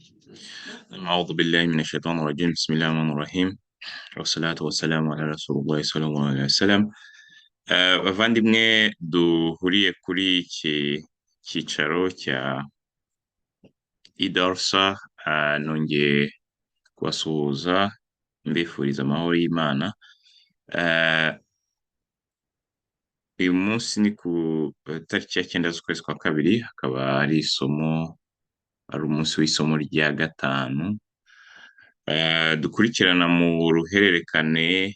أعوذ بالله من الشيطان الرجيم بسم الله الرحمن الرحim wassalatu wassalamu ala rasulillah sallallahu alaihi wasallam. Bavandimwe duhuriye kuri iki cyicaro cya Idarsa, nongeye kubasuhuza mbifuriza amahoro y'Imana. Uyu munsi ni ku tariki ya 9 z'ukwezi kwa kabiri, hakaba ari umunsi w'isomo rya gatanu dukurikirana mu ruhererekane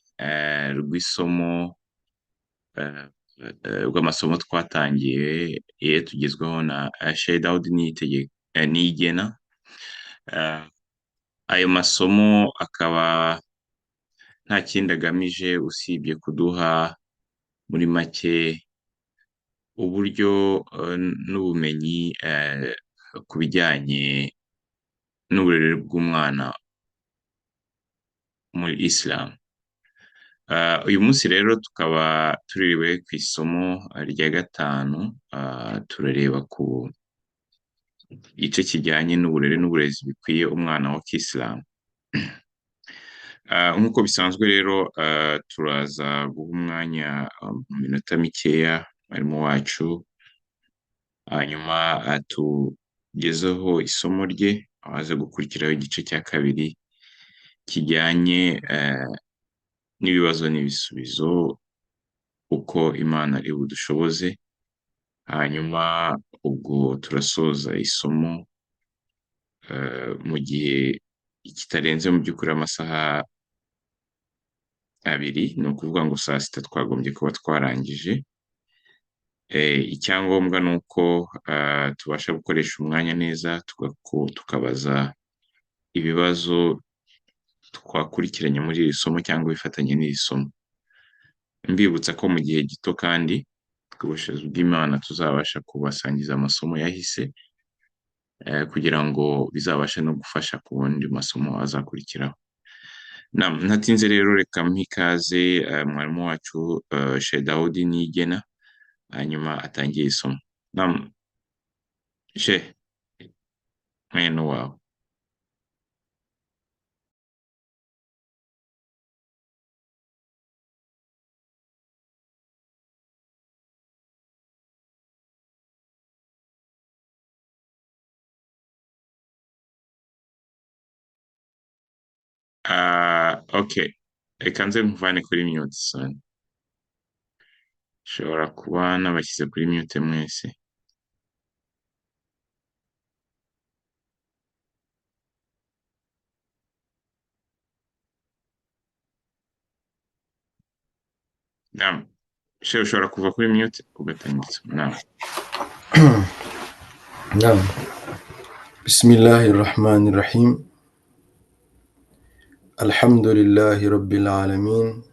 rw'isomo rw'amasomo twatangiye tugezweho na Sheikh Daudi Niyigena. Ayo masomo akaba nta kindi agamije usibye kuduha muri make uburyo n'ubumenyi ku bijyanye n'uburere bw'umwana muri Islam. Uyu munsi rero tukaba tuririwe ku isomo rya gatanu, turareba ku gice kijyanye n'uburere n'uburezi bikwiye umwana wa Kisilamu. Nk'uko bisanzwe rero turaza guha umwanya mu minota mikeya mwarimu wacu, hanyuma atugezeho isomo rye, abaza gukurikiraho igice cya kabiri kijyanye n'ibibazo n'ibisubizo uko Imana ari budushoboze. Hanyuma ubwo turasoza isomo mu gihe kitarenze mu by'ukuri amasaha abiri, ni ukuvuga ngo saa sita twagombye kuba twarangije. Icyangombwa ni uko tubasha gukoresha umwanya neza, tukabaza ibibazo twakurikiranye muri iri somo cyangwa bifatanye n'iri somo. Mbibutsa ko mu gihe gito kandi ku bushobozi bw'Imana tuzabasha kubasangiza amasomo yahise, kugira ngo bizabashe no gufasha ku wundi masomo azakurikiraho. Ntatinze rero reka mpe ikaze mwarimu wacu Sheikh Daudi Niyigena, hanyuma atangiye isomo. Sheikh, mwene wawe. Okay, reka nze nkuvane kuri mute son. Nshobora kuba nabashyize kuri mute mwese. Sheikh, ushobora kuva kuri mute ugatangiza. نعم. بسم الله الرحمن الرحيم. الحمد لله رب العالمين،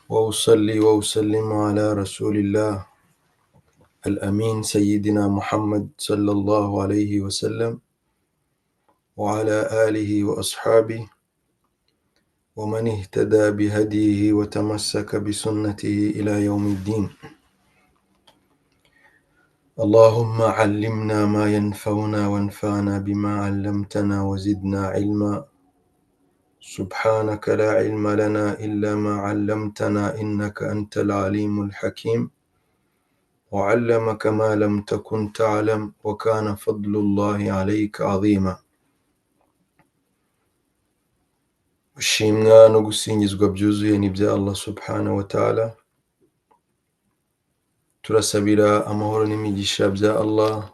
وأصلي وأسلم على رسول الله الأمين سيدنا محمد صلى الله عليه وسلم وعلى آله وأصحابه ومن اهتدى بهديه وتمسك بسنته إلى يوم الدين. اللهم علمنا ما ينفعنا وانفعنا بما علمتنا وزدنا علما. سبحانك لا علم لنا إلا ما علمتنا إنك أنت العليم الحكيم. وعلمك ما لم تكن تعلم وكان فضل الله عليك عظيما. ushimwa no gusingizwa byuzuye ni bya Allah subhanahu wa ta'ala. Turasabira amahoro n'imigisha bya Allah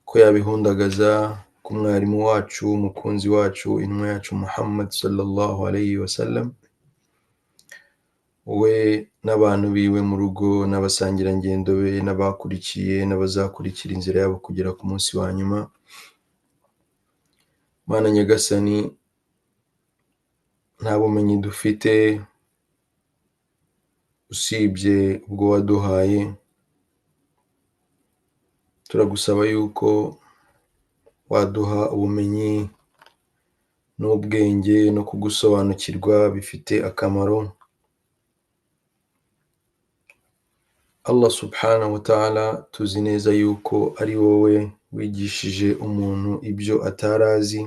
ko yabihundagaza ku mwarimu wacu, umukunzi wacu, intumwa yacu Muhammad sallallahu alayhi wa sallam, we n'abantu biwe mu rugo n'abasangirangendo be n'abakurikiye n'abazakurikira inzira yabo kugera ku munsi wa nyuma. Mana Nyagasani, nta bumenyi dufite usibye ubwo waduhaye. Turagusaba yuko waduha ubumenyi n'ubwenge no kugusobanukirwa bifite akamaro, Allah subhanahu wa ta'ala tuzi neza yuko ari wowe wigishije umuntu ibyo atari azi,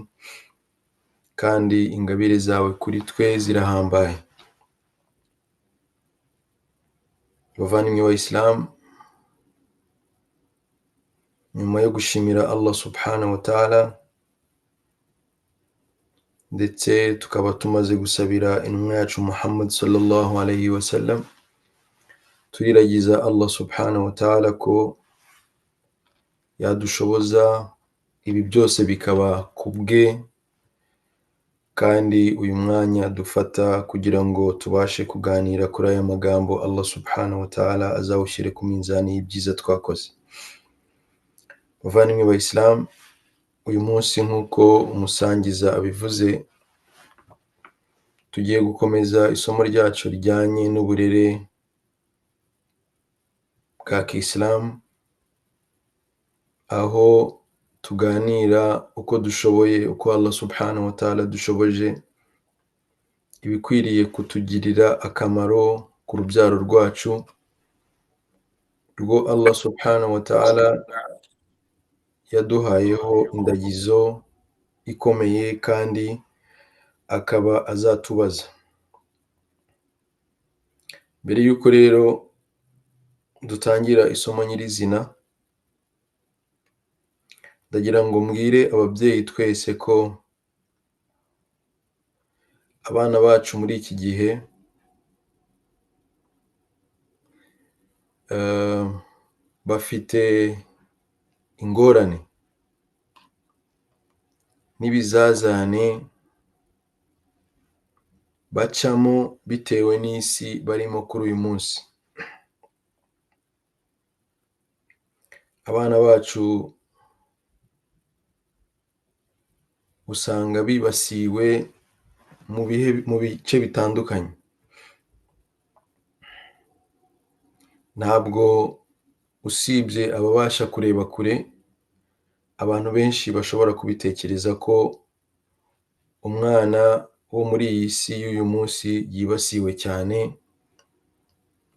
kandi ingabire zawe kuri twe zirahambaye. Bavandimwe wa Islam, nyuma yo gushimira Allah subhanahu wa ta'ala ndetse tukaba tumaze gusabira intumwa yacu Muhammad sallallahu alayhi wa sallam, turiragiza Allah subhanahu wa ta'ala ko yadushoboza ibi byose bikaba kubwe, kandi uyu mwanya dufata kugira ngo tubashe kuganira kuri aya magambo Allah subhanahu wa ta'ala azawushyire ku minzani y'ibyiza twakoze. Bavandimwe ba Islam, uyu munsi nk'uko umusangiza abivuze, tugiye gukomeza isomo ryacu rijyanye n'uburere bwa Kisilamu, aho tuganira uko dushoboye, uko Allah subhanahu wa ta'ala dushoboje, ibikwiriye kutugirira akamaro ku rubyaro rwacu, rwo Allah subhanahu wa ta'ala yaduhayeho indagizo ikomeye kandi akaba azatubaza. Mbere y'uko rero dutangira isomo nyirizina, ndagira ngo mbwire ababyeyi twese ko abana bacu muri iki gihe bafite ingorane n'ibizazane bacamo bitewe n'isi barimo kuri uyu munsi. Abana bacu usanga bibasiwe mu bice bitandukanye. Ntabwo usibye ababasha kureba kure, abantu benshi bashobora kubitekereza ko umwana wo muri iyi si y'uyu munsi yibasiwe cyane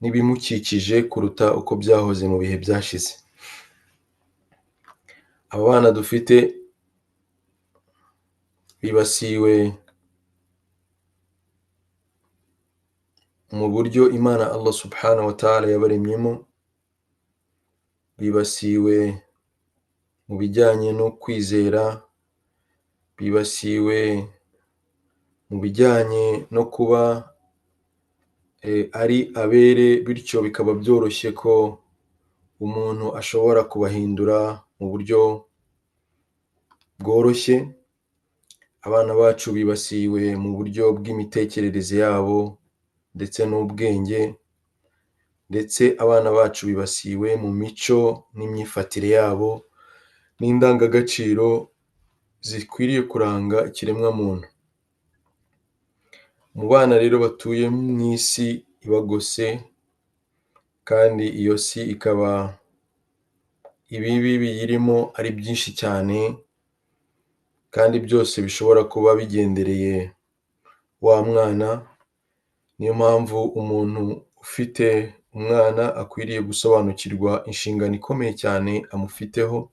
n'ibimukikije kuruta uko byahoze mu bihe byashize. Aba bana dufite bibasiwe mu buryo Imana Allah subhanahu wa ta'ala yabaremyemo, bibasiwe mu bijyanye no kwizera, bibasiwe mu bijyanye no kuba ari abere, bityo bikaba byoroshye ko umuntu ashobora kubahindura mu buryo bworoshye. Abana bacu bibasiwe mu buryo bw'imitekerereze yabo ndetse n'ubwenge, ndetse abana bacu bibasiwe mu mico n'imyifatire yabo n'indangagaciro zikwiriye kuranga ikiremwamuntu. Mu bana rero batuye mu isi ibagose, kandi iyo si ikaba ibibi biyirimo ari byinshi cyane, kandi byose bishobora kuba bigendereye wa mwana. Niyo mpamvu umuntu ufite umwana akwiriye gusobanukirwa inshingano ikomeye cyane amufiteho,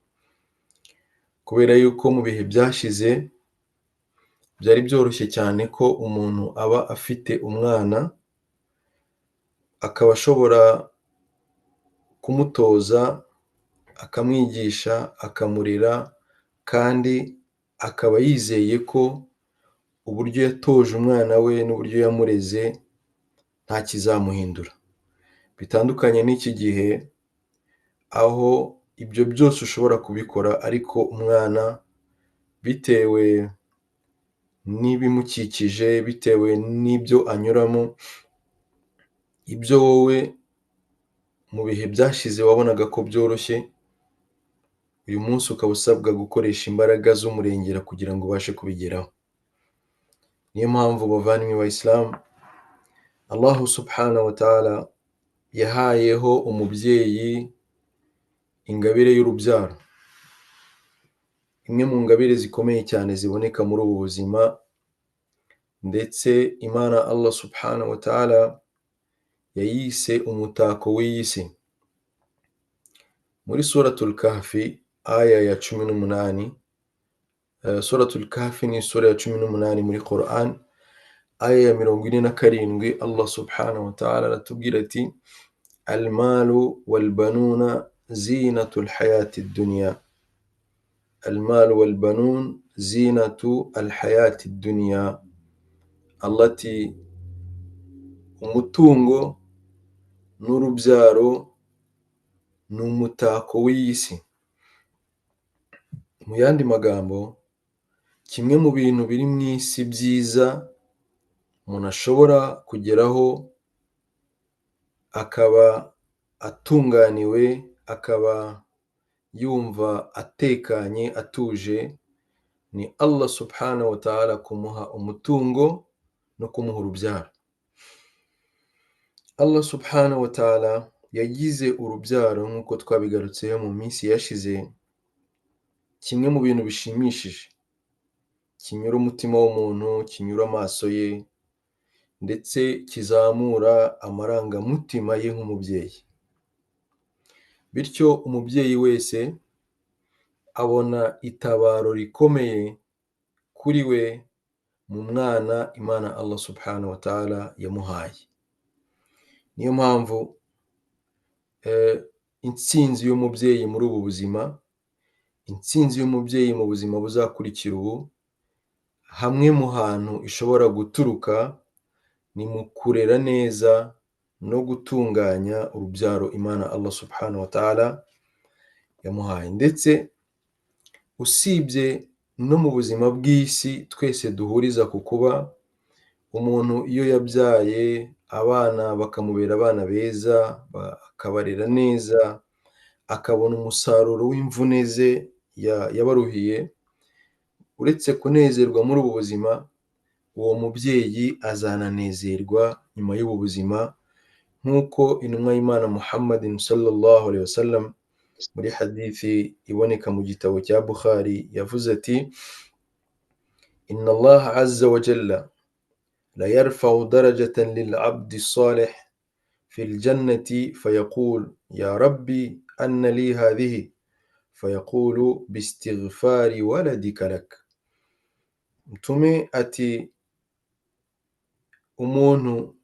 kubera yuko mu bihe byashize byari byoroshye cyane ko umuntu aba afite umwana, akaba ashobora kumutoza, akamwigisha, akamurera, kandi akaba yizeye ko uburyo yatoje umwana we n'uburyo yamureze nta kizamuhindura. Bitandukanye n'iki gihe, aho ibyo byose ushobora kubikora, ariko umwana bitewe n'ibimukikije, bitewe n'ibyo anyuramo, ibyo wowe mu bihe byashize wabonaga ko byoroshye, uyu munsi ukaba usabwa gukoresha imbaraga z'umurengera kugira ngo ubashe kubigeraho. Niyo mpamvu bavandimwe ba Islam, Allah subhanahu wa ta'ala yahayeho umubyeyi ingabire y'urubyaro, imwe mu ngabire zikomeye cyane ziboneka muri ubu buzima, ndetse Imana Allah subhanahu wa ta'ala yayise umutako w'iyi si. muri suratul kahfi aya ya 18. Suratul kahfi ni sura ya 18 muri Quran, aya ya 47. Allah subhanahu wa ta'ala aratubwira ati almalu walbanuna zinatul hayati dunya, almalu walbanun zinatu alhayati dunya. Allah ati umutungo n'urubyaro ni umutako w'iyi si. Mu yandi magambo, kimwe mu bintu biri mu isi byiza umuntu ashobora kugeraho akaba atunganiwe, akaba yumva atekanye, atuje, ni Allah subhanahu wa ta'ala kumuha umutungo no kumuha urubyaro. Allah subhanahu wa ta'ala yagize urubyaro nk'uko twabigarutseho mu minsi yashize, kimwe mu bintu bishimishije, kinyura umutima w'umuntu, kinyura amaso ye, ndetse kizamura amarangamutima ye nk'umubyeyi. Bityo umubyeyi wese abona itabaro rikomeye kuri we mu mwana Imana Allah subhanahu wa ta'ala yamuhaye. Niyo mpamvu intsinzi y'umubyeyi muri ubu buzima, intsinzi y'umubyeyi mu buzima buzakurikira ubu, hamwe mu hantu ishobora guturuka ni mu kurera neza no gutunganya urubyaro Imana Allah subhanahu wa ta'ala yamuhaye. Ndetse usibye no mu buzima bw'isi twese duhuriza ku kuba umuntu iyo yabyaye abana bakamubera abana beza, akabarera neza, akabona umusaruro w'imvune ze yabaruhiye, uretse kunezerwa muri ubu buzima, uwo mubyeyi azananezerwa nyuma y'ubu buzima, nk'uko intumwa y'Imana Muhammadin sallallahu alaihi wasallam muri hadithi iboneka mu gitabo cya Bukhari yavuze ati inna Allah azza wa jalla la yarfa'u darajatan lil 'abdi salih fil jannati fayaqul ya rabbi anna li hadhihi fayaqulu bistighfari waladika lak. Mtume ati umuntu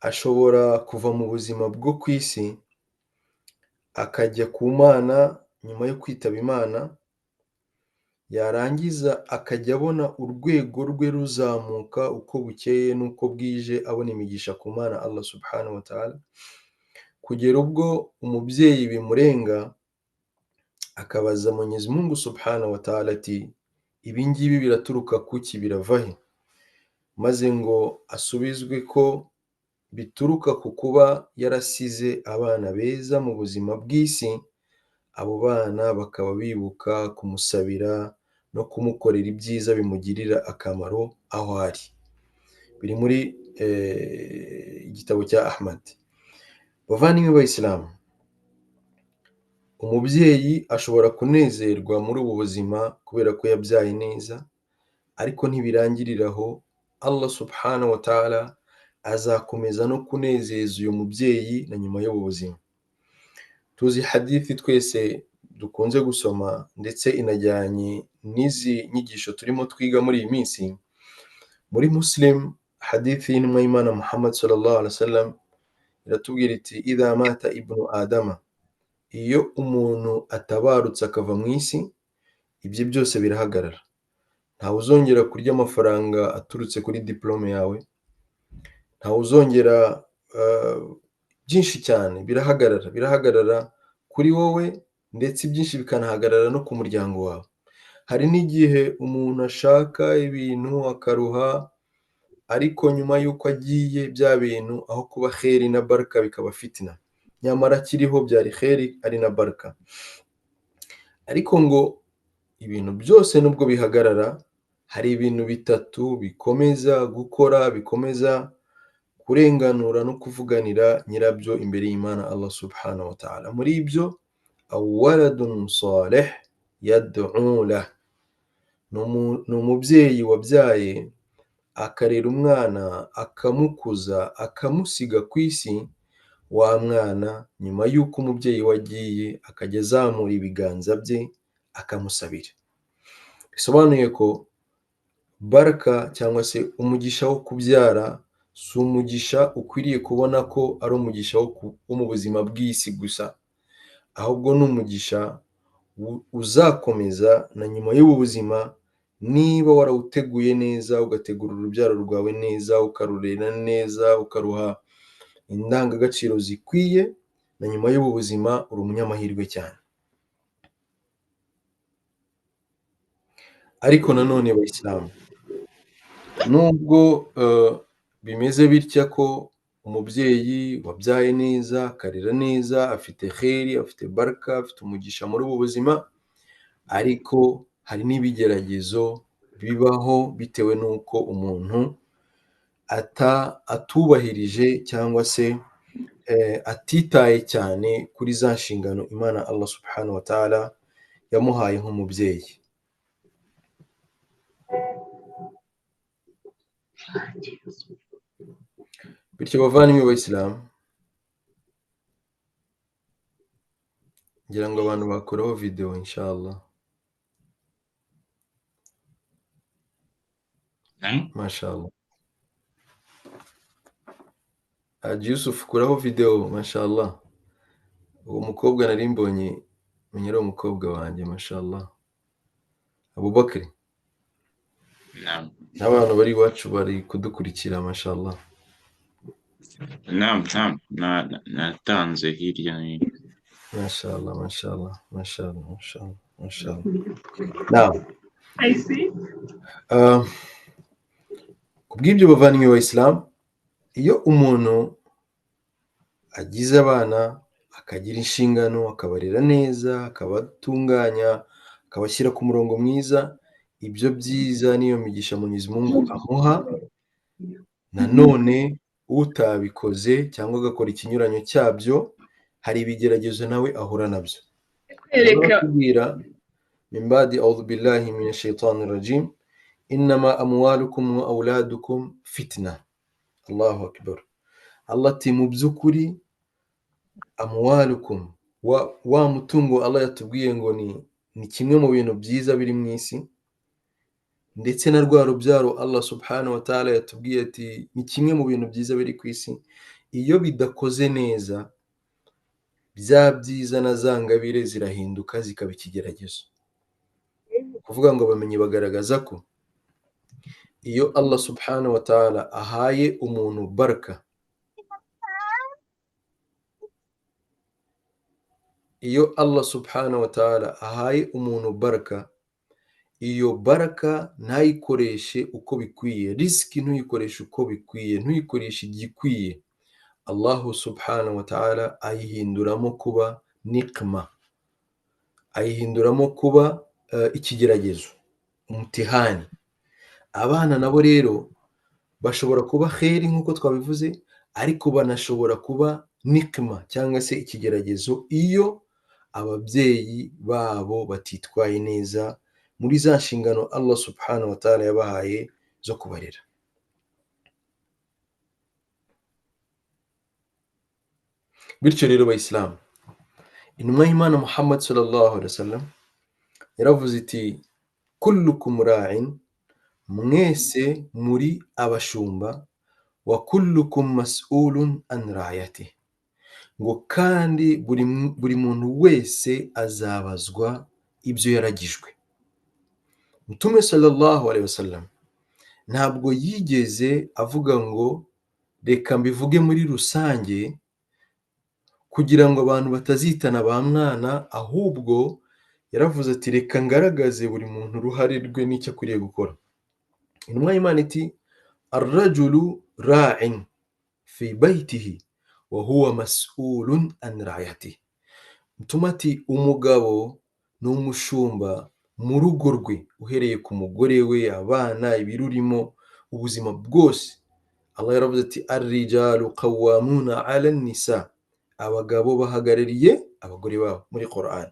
ashobora kuva mu buzima bwo ku isi akajya ku Mana nyuma yo kwitaba Imana, yarangiza akajya abona urwego rwe ruzamuka uko bukeye n'uko bwije, abona imigisha ku Mana Allah subhanahu wa ta'ala, kugera ubwo umubyeyi bimurenga akabaza Mwenyezi Mungu subhanahu wa ta'ala ati ibi ngibi biraturuka kuki, birava he? Maze ngo asubizwe ko bituruka ku kuba yarasize abana beza mu buzima bw'isi, abo bana bakaba bibuka kumusabira no kumukorera ibyiza bimugirira akamaro aho ari. Biri muri igitabo cya Ahmad. Bavandimwe b'Abayisilamu, umubyeyi ashobora kunezerwa muri ubu buzima kubera ko yabyaye neza, ariko ntibirangirira aho. Allah subhanahu wa ta'ala azakomeza no kunezeza uyu mubyeyi na nyuma y'ubu buzima. Tuzi hadithi twese dukunze gusoma ndetse inajyanye n'izi nyigisho turimo twiga muri iyi minsi. Muri Muslim, hadithi y'intumwa y'Imana Muhammad sallallahu alaihi wasallam iratubwira iti idha mata ibnu adama, iyo umuntu atabarutse akava mu isi, ibyo byose birahagarara. Ntawe uzongera kurya amafaranga aturutse kuri diplome yawe, ntawe uzongera byinshi cyane birahagarara kuri wowe, ndetse ibyinshi bikanahagarara no ku muryango wawe. Hari n'igihe umuntu ashaka ibintu akaruha, ariko nyuma y'uko agiye bya bintu aho kuba kheri na baraka bikaba fitna, nyamara kiriho byari kheri ari na baraka. Ariko ngo ibintu byose nubwo bihagarara, hari ibintu bitatu bikomeza gukora, bikomeza kurenganura no kuvuganira nyirabyo imbere y'Imana Allah subhanahu wa ta'ala. Muri ibyo, awaladun salih yad'u lah, ni umubyeyi wabyaye akarera umwana, akamukuza, akamusiga ku isi, wa mwana nyuma y'uko umubyeyi we agiye akajya azamura ibiganza bye akamusabira. Bisobanuye ko baraka cyangwa se umugisha wo kubyara si umugisha ukwiriye kubona ko ari umugisha wo mu buzima bw'isi gusa, ahubwo ni umugisha uzakomeza na nyuma y'ubu buzima, niba warawuteguye neza, ugategura urubyaro rwawe neza, ukarurera neza, ukaruha indangagaciro zikwiye, na nyuma y'ubu buzima uri umunyamahirwe cyane. Ariko nanone Bayisilamu, nubwo bimeze bitya ko umubyeyi wabyaye neza akarera neza afite kheri, afite baraka, afite umugisha muri ubu buzima, ariko hari n'ibigeragezo bibaho bitewe n'uko umuntu atubahirije cyangwa se atitaye cyane kuri za nshingano Imana Allah subhanahu wa ta'ala yamuhaye nk'umubyeyi. Bityo bavandimwe b'Abayisilamu, ngira ngo abantu bakuraho video inshallah. Mashallah. Haji Yusuf, kuraho video mashallah. Uwo mukobwa nari mbonye menya ari umukobwa wanjye mashallah. Abubakari. N'abantu bari iwacu bari kudukurikira mashallah. Natanze hirya no hino. Mashallah, mashallah, mashallah, mashallah, mashallah. Now, I see. Kubw'ibyo bavandimwe b'Abayisilamu, iyo umuntu agize abana akagira inshingano, akabarera neza, akabatunganya, akabashyira ku murongo mwiza, ibyo byiza niyo migisha Mwenyezi Mungu amuha. Nanone utabikoze cyangwa agakora ikinyuranyo cyabyo, hari ibigeragezo nawe ahura nabyo. Barakubwira min ba'di a'udhu billahi minash shaitanir rajim, innama amwalukum wa auladukum fitna. Allahu akbar. Allah ati mu by'ukuri amwalukum, wa mutungo Allah yatubwiye ngo ni kimwe mu bintu byiza biri mu isi, ndetse na rwa rubyaro Allah subhanahu wa ta'ala yatubwiye ati ni kimwe mu bintu byiza biri ku isi. Iyo bidakoze neza, bya byiza na za ngabire zirahinduka zikaba ikigeragezo. Kuvuga ngo bamenye bagaragaza ko iyo Allah subhanahu wa ta'ala ahaye umuntu baraka, iyo Allah subhanahu wa ta'ala ahaye umuntu baraka, iyo baraka ntayikoreshe uko bikwiye, risiki ntuyikoreshe uko bikwiye, ntuyikoreshe igikwiye, Allah subhanahu wa ta'ala ayihinduramo kuba nikma, ayihinduramo kuba ikigeragezo, umutihani. Abana nabo rero bashobora kuba kheri nk'uko twabivuze, ariko banashobora kuba nikma cyangwa se ikigeragezo iyo ababyeyi babo batitwaye neza muri za nshingano Allah subhanahu wa ta'ala yabahaye zo kubarera. Bityo rero Bayisilamu, intumwa y'Imana Muhammad sallallahu alaihi wasallam yaravuze iti kullukum ra'in, mwese muri abashumba, wa kullukum mas'ulun an ra'yatihi, ngo kandi buri muntu wese azabazwa ibyo yaragijwe. Mtume sallallahu alaihi wasallam ntabwo yigeze avuga ngo reka mbivuge muri rusange kugira ngo abantu batazitana ba mwana, ahubwo yaravuze ati reka ngaragaze buri muntu uruhare rwe n'icyo akwiriye gukora. Intumwa y'Imana iti arrajulu ra'in fi baytihi wa huwa mas'ulun an ra'yatihi. Mtume ati umugabo ni umushumba mu rugo rwe, uhereye ku mugore we, abana, ibirurimo, ubuzima bwose. Allah yaravuze ati ar-rijalu qawwamuna 'ala an-nisa, abagabo bahagarariye abagore babo muri Quran.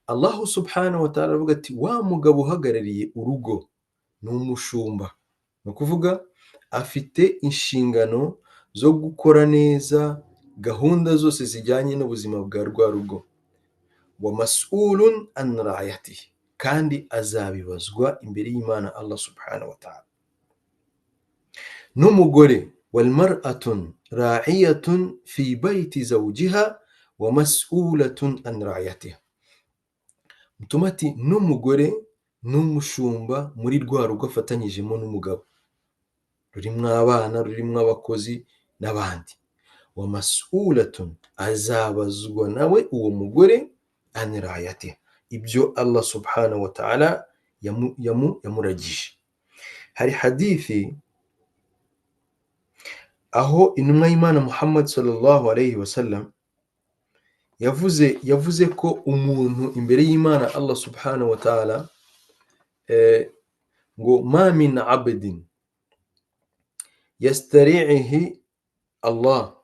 Allah subhanahu wa ta'ala aravuga ati wa mugabo uhagarariye urugo ni umushumba, ni ukuvuga afite inshingano zo gukora neza gahunda zose zijyanye n'ubuzima bwa rwa rugo. wa mas'ulun an ra'ayatihi, kandi azabibazwa imbere y'Imana Allah subhanahu wa ta'ala. N'umugore wal mar'atun ra'iyatun fi bayti zawjiha wa mas'ulatun an ra'ayatiha. Mutuma ati n'umugore n'umushumba muri rwa rugo afatanyijemo n'umugabo, rurimo abana, rurimo abakozi n'abandi. wa mas'ulatun, azabazwa nawe uwo mugore an ra'ayatiha, ibyo Allah subhanahu wa ta'ala yamuragije. Hari hadithi aho intumwa y'Imana Muhammad sallallahu alayhi wa sallam yavuze ko umuntu imbere y'Imana Allah subhanahu wa ta'ala ngo ma min abdin yastari'ihi Allah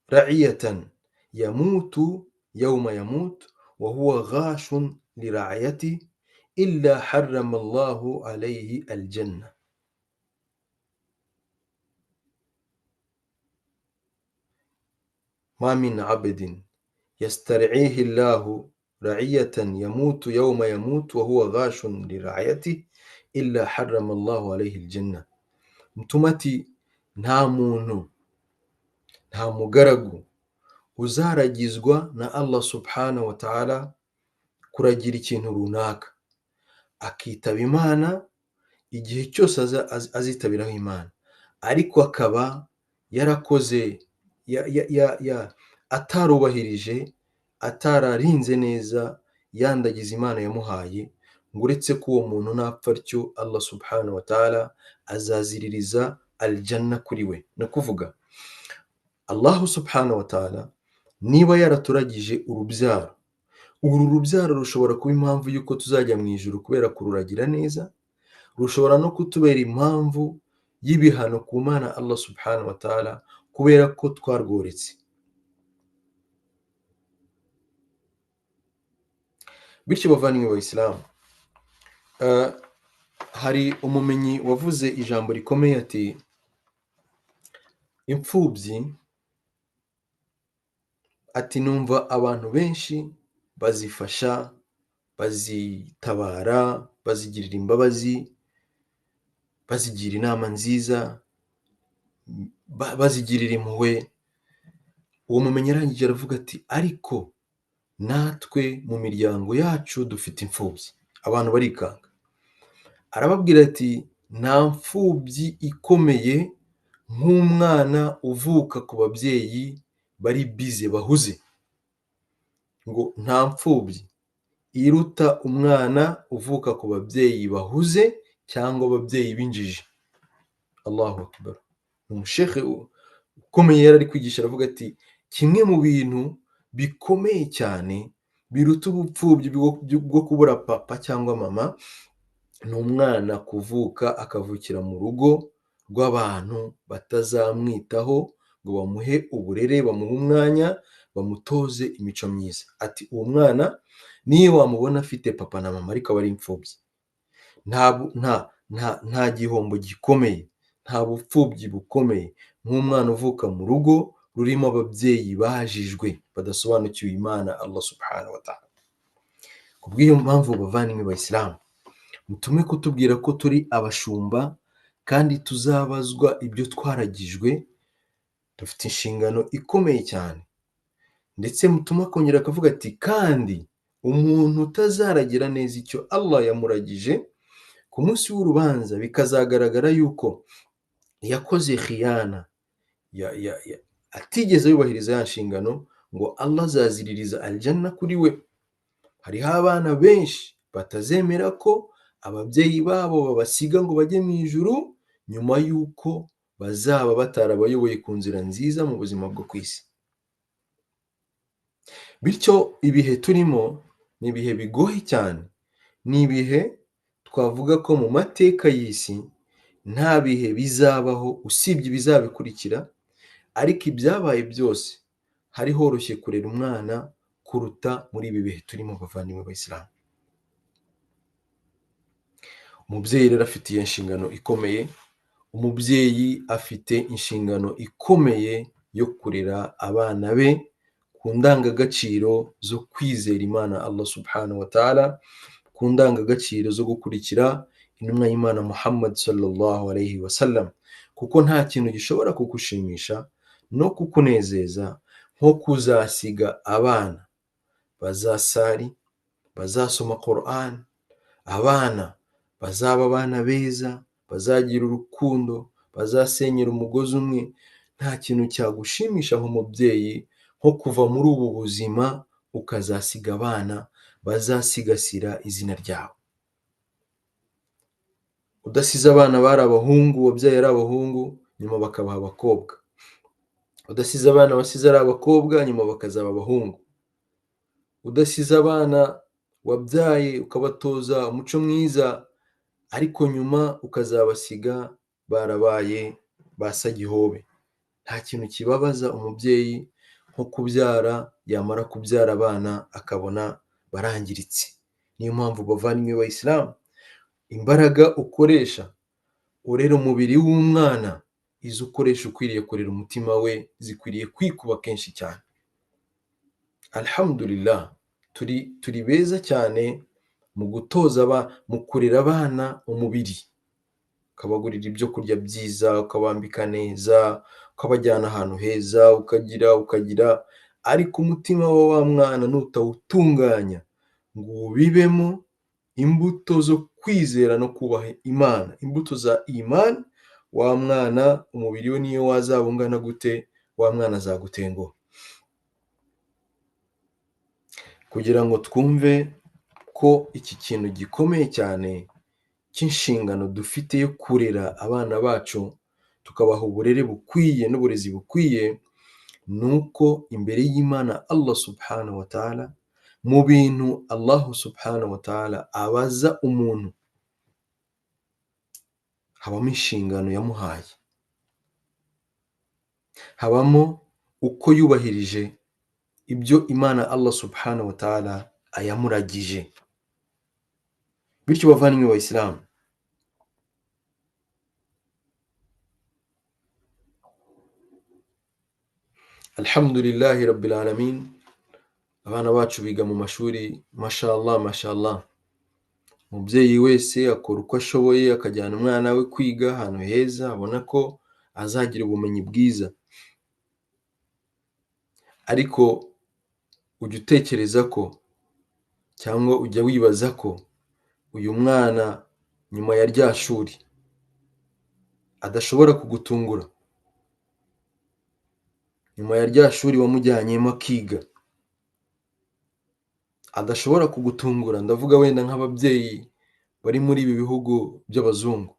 ra'iyatan yamutu yawma yamut wa huwa ghashun li ra'ayati illa harrama Allahu alayhi al-jannah. ما من عبد يسترعيه الله رعية يموت يوم يموت وهو غاش لرعيته إلا حرم الله عليه الجنة. Mtumati nta muntu, nta mugaragu uzaragizwa na Allah subhanahu wa ta'ala kuragira ikintu runaka, akitaba Imana igihe cyose azitabiraho Imana, ariko akaba yarakoze atarubahirije, atararinze neza yandagiza Imana yamuhaye, ngo uretse ko uwo muntu napfa atyo Allah subhanahu wa ta'ala azaziririza aljanna kuri we. Ni ukuvuga Allah subhanahu wa ta'ala niba yaraturagije urubyaro, uru rubyaro rushobora kuba impamvu y'uko tuzajya mu ijuru kubera kururagira neza, rushobora no kutubera impamvu y'ibihano ku Mana Allah subhanahu wa ta'ala kubera ko twarworetse. Bityo bavandimwe b'Abayisilamu, hari umumenyi wavuze ijambo rikomeye ati imfubyi, ati numva abantu benshi bazifasha, bazitabara, bazigirira imbabazi, bazigira inama nziza, bazigirira impuhwe. Uwo mumenyi arangije aravuga ati ariko natwe mu miryango yacu dufite imfubyi. Abantu barikanga, arababwira ati nta mfubyi ikomeye nk'umwana uvuka ku babyeyi bari bize bahuze, ngo nta mfubyi iruta umwana uvuka ku babyeyi bahuze cyangwa ababyeyi b'injiji. Allahu akbar. Umushehe ukomeye yari ari kwigisha aravuga ati kimwe mu bintu bikomeye cyane biruta ubupfubyi bwo kubura papa cyangwa mama ni umwana kuvuka akavukira mu rugo rw'abantu batazamwitaho ngo bamuhe uburere, bamuhe umwanya, bamutoze imico myiza. Ati uwo mwana niyo wamubona afite papa na mama ariko aba ari imfubyi, nta gihombo gikomeye, nta bupfubyi bukomeye nk'umwana uvuka mu rugo rurimo ababyeyi bajijwe badasobanukiwe Imana Allah subhanahu wa ta'ala. Kubw'iyo mpamvu bavandimwe b'Abayisilamu, mutume kutubwira ko turi abashumba kandi tuzabazwa ibyo twaragijwe, dufite inshingano ikomeye cyane. Ndetse mutuma akongera akavuga ati kandi umuntu utazaragira neza icyo Allah yamuragije, ku munsi w'urubanza bikazagaragara yuko yakoze khiyana, atigeze yubahiriza ya nshingano, ngo Allah azaziririza aljanna kuri we. Hariho abana benshi batazemera ko ababyeyi babo babasiga ngo bajye mu ijuru nyuma y'uko bazaba batarabayoboye ku nzira nziza mu buzima bwo ku isi. Bityo ibihe turimo ni ibihe bigoye cyane, ni ibihe twavuga ko mu mateka y'isi nta bihe bizabaho usibye ibizabikurikira, ariko ibyabaye byose hari horoshye kurera umwana kuruta muri ibi bihe turimo bavandimwe b'Abayisilamu. Umubyeyi rero afite iyo nshingano ikomeye, umubyeyi afite inshingano ikomeye yo kurera abana be ku ndangagaciro zo kwizera Imana Allah subhanahu wa ta'ala, ku ndangagaciro zo gukurikira intumwa y'Imana Muhammad sallallahu alayhi wa sallam, kuko nta kintu gishobora kugushimisha no kukunezeza nko kuzasiga abana bazasari, bazasoma Quran, abana bazaba abana beza, bazagira urukundo, bazasenyera umugozi umwe. Nta kintu cyagushimisha nk'umubyeyi nko kuva muri ubu buzima ukazasiga abana bazasigasira izina ryawe. Udasize abana bari abahungu, wabyaye ari abahungu, nyuma bakabaha abakobwa. Udasize abana basize ari abakobwa, nyuma bakazaba abahungu. Udasize abana wabyaye ukabatoza umuco mwiza, ariko nyuma ukazabasiga barabaye ba sagihobe. Nta kintu kibabaza umubyeyi nko kubyara, yamara kubyara abana akabona barangiritse. Niyo mpamvu bavandimwe b'Abayisilamu, imbaraga ukoresha urera umubiri w'umwana, izo ukoresha ukwiriye kurera umutima we zikwiriye kwikuba kenshi cyane. Alhamdulillah, turi beza cyane mu gutoza mu kurera abana umubiri, ukabagurira ibyo kurya byiza, ukabambika neza, ukabajyana ahantu heza, ukagira, ariko umutima wa mwana nutawutunganya ngo ubibemo imbuto zo kwizera no kubaha Imana, imbuto za Iman, wa mwana umubiri we niyo wazaba ungana gute, wa mwana azagutenguha. Kugira ngo twumve ko iki kintu gikomeye cyane cy'inshingano dufite yo kurera abana bacu, tukabaha uburere bukwiye n'uburezi bukwiye, nuko imbere y'Imana Allah subhanahu wa ta'ala, mu bintu Allah subhanahu wa ta'ala abaza umuntu, habamo inshingano yamuhaye, habamo uko yubahirije ibyo Imana Allah subhanahu wa ta'ala ayamuragije. Bityo bavandimwe b'Abayisilamu, alhamdulillahi rabbil alamin, abana bacu biga mu mashuri mashallah mashallah. Umubyeyi wese akora uko ashoboye akajyana umwana we kwiga ahantu heza abona ko azagira ubumenyi bwiza, ariko ujya utekereza ko, cyangwa ujya wibaza ko uyu mwana nyuma ya rya shuri adashobora kugutungura? Nyuma ya rya shuri wamujyanyemo akiga, adashobora kugutungura? Ndavuga wenda nk'ababyeyi bari muri ibi bihugu by'abazungu.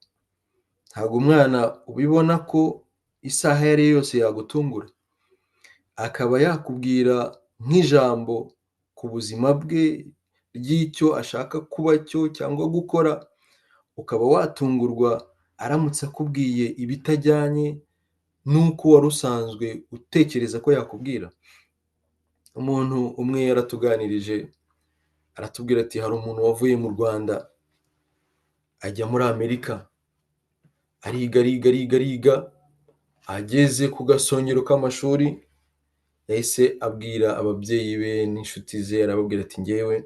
Ntabwo umwana ubibona ko isaha iyo ari yo yose yagutungura, akaba yakubwira nk'ijambo ku buzima bwe ry'icyo ashaka kuba cyo cyangwa gukora, ukaba watungurwa aramutse akubwiye ibitajyanye n'uko wari usanzwe utekereza ko yakubwira. Umuntu umwe yaratuganirije aratubwira ati, hari umuntu wavuye mu Rwanda ajya muri Amerika, ariga, ageze ku gasongero k'amashuri yahise abwira ababyeyi be n'inshuti ze, arababwira ati, njyewe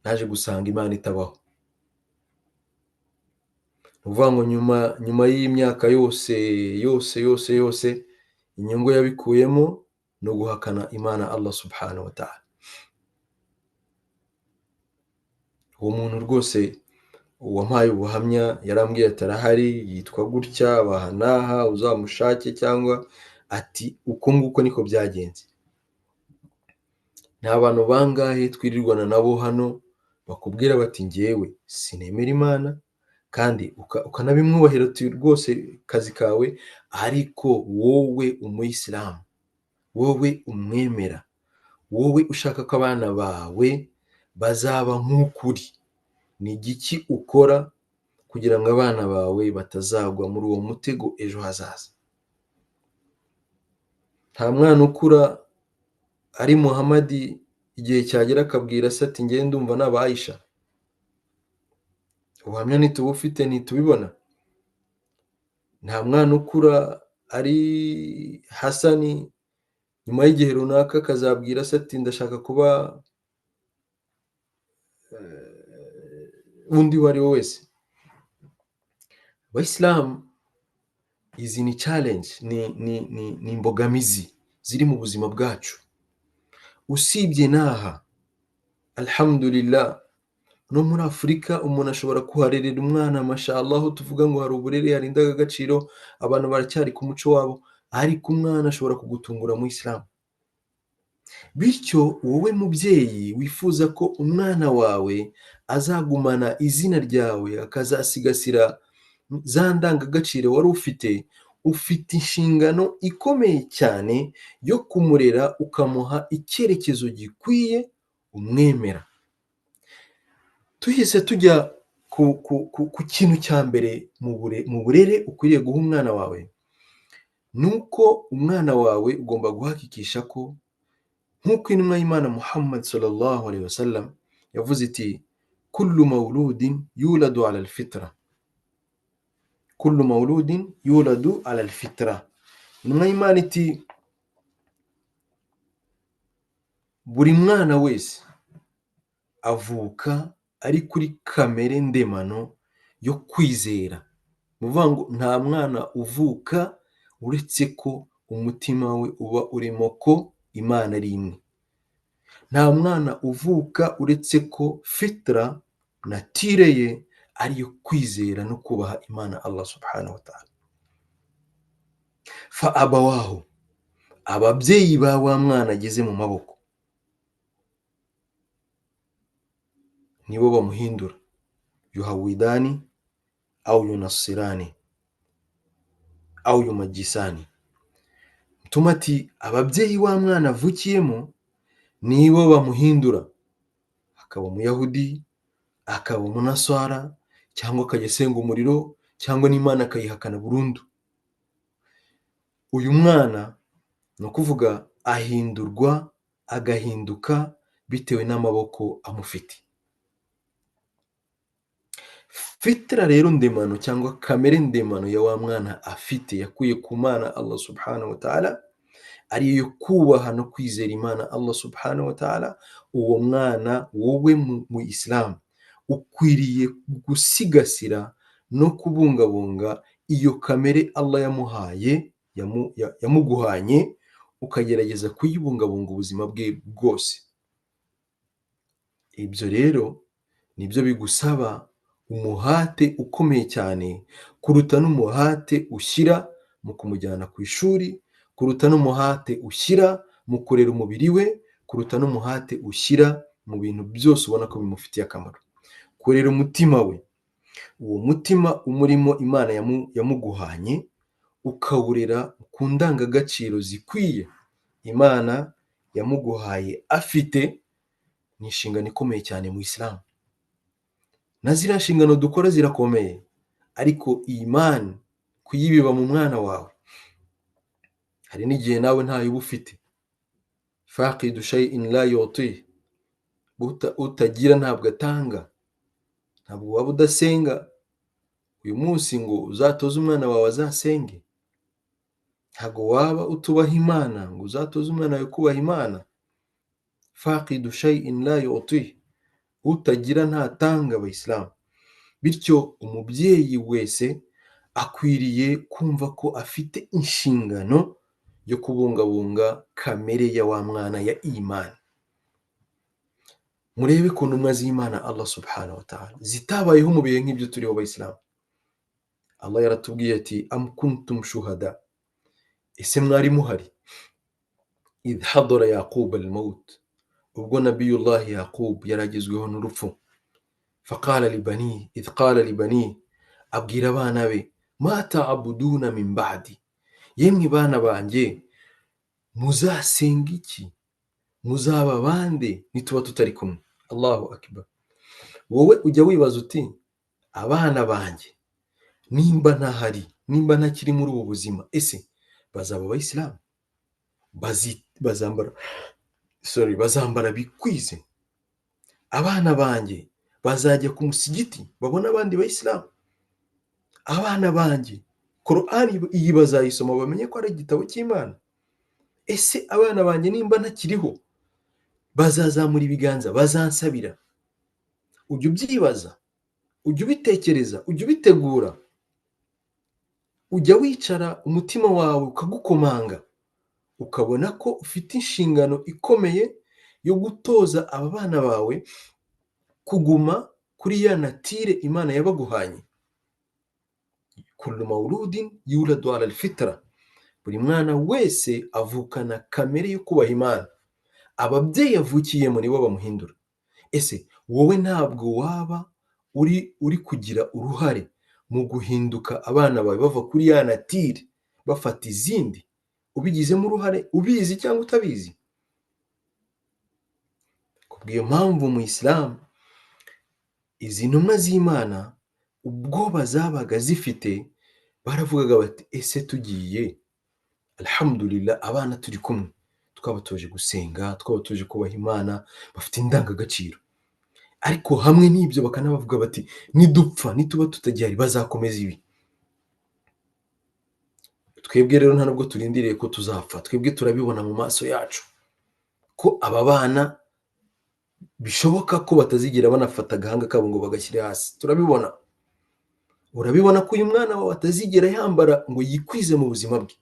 naje gusanga Imana itabaho. Ni ukuvuga ngo nyuma y'imyaka yose inyungu yabikuyemo ni uguhakana Imana Allah subhanahu wa ta'ala. Uwo muntu rwose uwampaye ubuhamya yarambwiye ati, arahari, yitwa gutya, aha n'aha, uzamushake, cyangwa ati uko nguko niko byagenze. Nta bantu bangahe twirirwana nabo hano bakubwira bati, njyewe sinemera Imana, kandi ukanabimwubahira uti rwose kazi kawe, ariko wowe umuyisilamu, wowe umwemera, wowe ushaka ko abana bawe bazaba nk'ukuri, ni igiki ukora kugira ngo abana bawe batazagwa muri uwo mutego ejo hazaza? Nta mwana ukura ari Muhamadi igihe cyagera akabwira se ati, njye ndumva naba Aisha. Ubuhamya ntitubufite, ntitubibona. Nta mwana ukura ari Hasani nyuma y'igihe runaka akazabwira se ati ndashaka kuba undi uwo ari we wese. Abayisilamu, izi ni challenge, ni imbogamizi ziri mu buzima bwacu. Usibye n'aha, alhamdulillah, no muri Afurika umuntu ashobora kuharerera umwana, mashallah, tuvuga ngo hari uburere, hari indangagaciro, abantu baracyari ku muco wabo, ariko umwana ashobora kugutungura mu Isilamu. Bityo wowe mubyeyi wifuza ko umwana wawe azagumana izina ryawe, akazasigasira za ndangagaciro wari ufite, ufite inshingano ikomeye cyane yo kumurera, ukamuha icyerekezo gikwiye, umwemera. Tuhise tujya ku kintu cya mbere mu burere ukwiriye guha umwana wawe, ni uko umwana wawe ugomba guhakikisha ko, nk'uko intumwa y'Imana Muhammad sallallahu alaihi wasallam yavuze iti kullu mawludin yuladu ala alfitra, kullu mawludin yuladu ala alfitra. Intumwa y'Imana iti buri mwana wese avuka ari kuri kamere ndemano yo kwizera. Ni ukuvuga ngo nta mwana uvuka uretse ko umutima we uba urimo ko Imana ari imwe. Nta mwana uvuka uretse ko fitra, natire ye, ariyo kwizera no kubaha Imana Allah subhanahu wa ta'ala. Fa abawahu, ababyeyi ba wa mwana ageze mu maboko, nibo bamuhindura, yuhawidani au yunasirani au yumajisani. Mutuma ati ababyeyi wa mwana avukiyemo nibo bamuhindura, akaba umuyahudi, akaba umunaswara, cyangwa akajya asenga umuriro, cyangwa n'Imana akayihakana burundu. Uyu mwana ni ukuvuga ahindurwa, agahinduka bitewe n'amaboko amufite. Fitra rero ndemano cyangwa kamere ndemano ya wa mwana afite, yakuye ku Mana Allah subhanahu wa ta'ala, ariyo kubaha no kwizera Imana Allah subhanahu wa ta'ala. Uwo mwana wowe mu Isilamu ukwiriye gusigasira no kubungabunga iyo kamere Allah yamuhaye, yamuguhanye, ukagerageza kuyibungabunga ubuzima bwe bwose. Ibyo rero nibyo bigusaba umuhate ukomeye cyane, kuruta n'umuhate ushyira mu kumujyana ku ishuri, kuruta n'umuhate ushyira mu kurera umubiri we, kuruta n'umuhate ushyira mu bintu byose ubona ko bimufitiye akamaro. Kurera umutima we, uwo mutima umurimo Imana yamuguhanye, ukawurera ku ndangagaciro zikwiye Imana yamuguhaye afite, ni inshingano ikomeye cyane mu Isilamu. Na ziriya nshingano dukora zirakomeye, ariko Imani kuyibiba mu mwana wawe, hari n'igihe nawe ntayo uba ufite. Faqidu shay'in la yuti, utagira ntabwo atanga. Ntabwo waba udasenga uyu munsi ngo uzatoze umwana wawe azasenge. Ntabwo waba utubaha Imana ngo uzatoze umwana wawe kubaha Imana. Faqidu shay'in la yuti, utagira ntatanga. Abayisilamu, bityo umubyeyi wese akwiriye kumva ko afite inshingano yo kubungabunga kamere ya wa mwana ya Imani. Murebe ku ntumwa z'Imana Allah subhanahu wa ta'ala zitabayeho mu bihe nk'ibyo turiho Abayisilamu. Allah yaratubwiye ati am kuntum shuhada, ese mwari muhari idh hadara Yaqub al-maut, ubwo Nabiyullah Yaqub yaragezweho n'urupfu. Faqala libani, idh qala libani, abwira abana be, ma ta'buduna min ba'di, yemwe bana banjye muzasenga iki, muzaba bande nituba tutari kumwe. Allahu akbar. Wowe ujya wibaza uti abana banjye nimba ntahari, nimba ntakiri muri ubu buzima, ese bazaba Abayisilamu? Bazambara bikwize? Abana banjye bazajya ku musigiti babona abandi Bayisilamu? Abana banjye Korani iyi bazayisoma bamenye ko ari igitabo cy'Imana. Ese abana banjye nimba ntakiriho bazazamura ibiganza, bazansabira? Ujya ubyibaza, ujya ubitekereza, ujya ubitegura, ujya wicara umutima wawe ukagukomanga, ukabona ko ufite inshingano ikomeye yo gutoza aba bana bawe kuguma kuri ya natire Imana yabaguhanye. Kullu mawludin yuladu ala alfitra, buri mwana wese avukana kamere yo kubaha Imana. Ababyeyi yavukiyemo nibo bamuhindura. Ese wowe ntabwo waba uri kugira uruhare mu guhinduka abana bawe bava kuri ya natire bafata izindi, ubigizemo uruhare, ubizi cyangwa utabizi? Kubw'iyo mpamvu mu Islam izi ntumwa z'Imana ubwoba zabaga zifite, baravugaga bati ese tugiye, alhamdulillah, abana turi kumwe twabatoje gusenga, twabatoje kubaha Imana, bafite indangagaciro, ariko hamwe n'ibyo bakanabavuga bati nidupfa, nituba tutagihari bazakomeza ibi. Twebwe rero nta nubwo turindiriye ko tuzapfa, twebwe turabibona mu maso yacu ko aba bana bishoboka ko batazigera banafata agahanga kabo ngo bagashyire hasi. Turabibona. Urabibona ko uyu mwana wawe atazigera yambara ngo yikwize mu buzima bwe,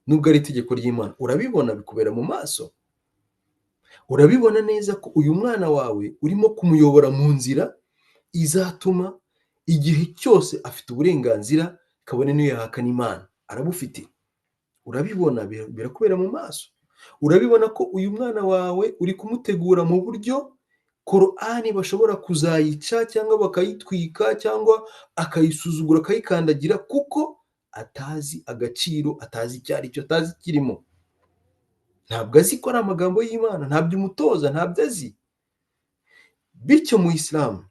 nubwo ari itegeko ry'Imana. Urabibona, bikubera mu maso. Urabibona neza ko uyu mwana wawe urimo kumuyobora mu nzira izatuma igihe cyose afite uburenganzira, kabone n'iyo yahakana Imana arabufite. Urabibona, birakubera mu maso. Urabibona ko uyu mwana wawe uri kumutegura mu buryo Korani bashobora kuzayica cyangwa bakayitwika cyangwa akayisuzugura, akayikandagira, kuko atazi agaciro, atazi icyo ari cyo, atazi ikirimo. Ntabwo azi ko ari amagambo y'Imana, ntabyo umutoza, ntabyo azi. Bityo mu Islam,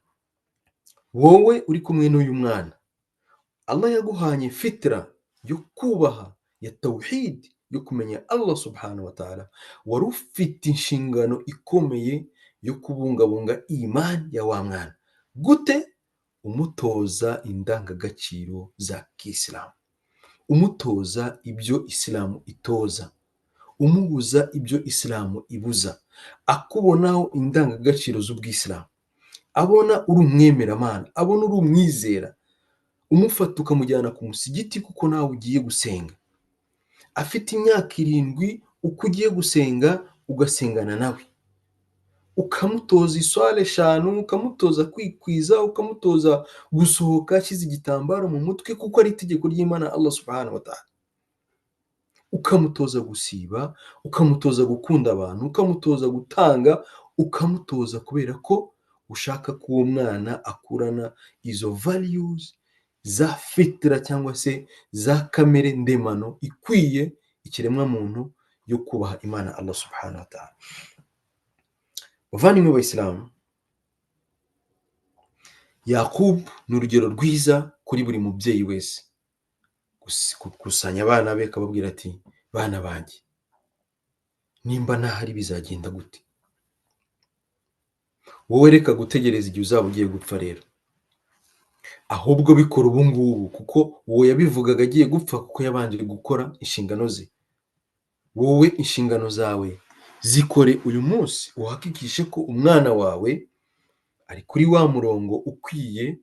wowe uri kumwe n'uyu mwana, Allah yaguhanye fitra yo kubaha, ya tawhid, yo kumenya Allah subhanahu wa ta'ala. Wari ufite inshingano ikomeye yo kubungabunga imani ya wa mwana. Gute? Umutoza indangagaciro za Kisilamu, umutoza ibyo Isilamu itoza, umubuza ibyo Isilamu ibuza, akubonaho indangagaciro z'ubwisilamu, abona uri umwemeramana, abona uri umwizera, umufata ukamujyana ku musigiti kuko nawe ugiye gusenga. Afite imyaka 7, uko ugiye gusenga ugasengana nawe, ukamutoza iswale 5, ukamutoza kwikwiza, ukamutoza gusohoka ashyize igitambaro mu mutwe kuko ari itegeko ry'Imana Allah subhanahu wa ta'ala, ukamutoza gusiba, ukamutoza gukunda abantu, ukamutoza gutanga, ukamutoza kubera ko ushaka ko uwo mwana akurana izo values za fitra cyangwa se za kamere ndemano ikwiye ikiremwa muntu yo kubaha Imana Allah subhanahu wa ta'ala. Bavandimwe b'Abayisilamu, Yakub ni urugero rwiza kuri buri mubyeyi wese. Gukusanya abana be akababwira ati bana banjye, nimba ntahari bizagenda gute? Wowe reka gutegereza igihe uzaba ugiye gupfa rero, ahubwo bikora ubu ngubu, kuko uwo yabivugaga agiye gupfa kuko yabanje gukora inshingano ze. Wowe inshingano zawe zikore uyu munsi, uhakikishe ko umwana wawe ari kuri wa murongo ukwiye,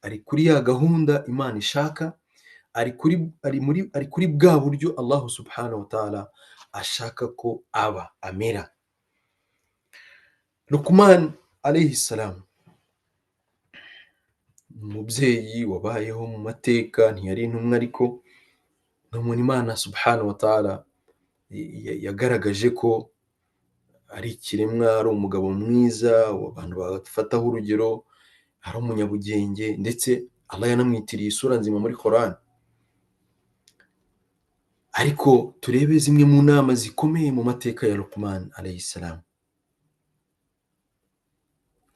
ari kuri ya gahunda Imana ishaka, ari kuri bwa buryo Allah subhanahu wa ta'ala ashaka ko amera. Luqman alayhi salam, umubyeyi wabayeho mu mateka, ntiyari intumwa, ariko ni umuntu Imana subhanahu wa ta'ala yagaragaje ko ari ikiremwa, ari umugabo mwiza abantu bafataho urugero, ari umunyabugenge, ndetse Allah yanamwitiriye isura nzima muri Quran. Ariko turebe zimwe mu nama zikomeye mu mateka ya Luqman alayhi salam.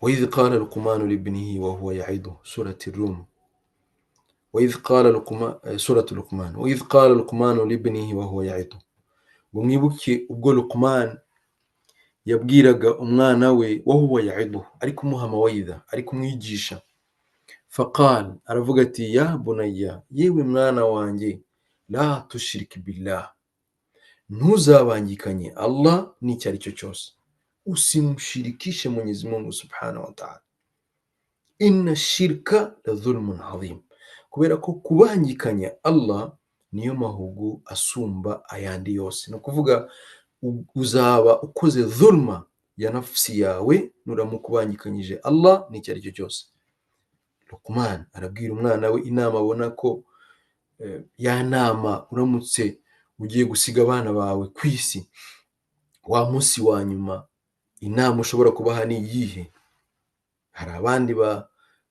وإذ قال لقمان لابنه وهو يعظه، سورة الروم. سورة لقمان. وإذ قال لقمان لابنه وهو يعظه. Mwibuke ubwo Luqman yabwiraga umwana we, wahuwa ya'iduhu, ari kumuha mawaidha, ari kumwigisha. Faqal, aravuga ati ya bunayya, yewe mwana wanjye, la tushiriki billah, ntuzabangikanye Allah n'icyo ari cyo cyose, usimshirikishe Mwenyezi Mungu subhanahu wa ta'ala. Inna shirka la dhulmun adhim, kubera ko kubangikanya Allah niyo mahugu asumba ayandi yose. Ni ukuvuga uzaba ukoze dhulma ya nafsi yawe nuramuka ubangikanyije Allah n'icyo ari cyo cyose. Luqman arabwira umwana we inama abona ko ya nama uramutse ugiye gusiga abana bawe ku isi wa munsi wa nyuma, inama ushobora kubaha ni iyihe? Hari abandi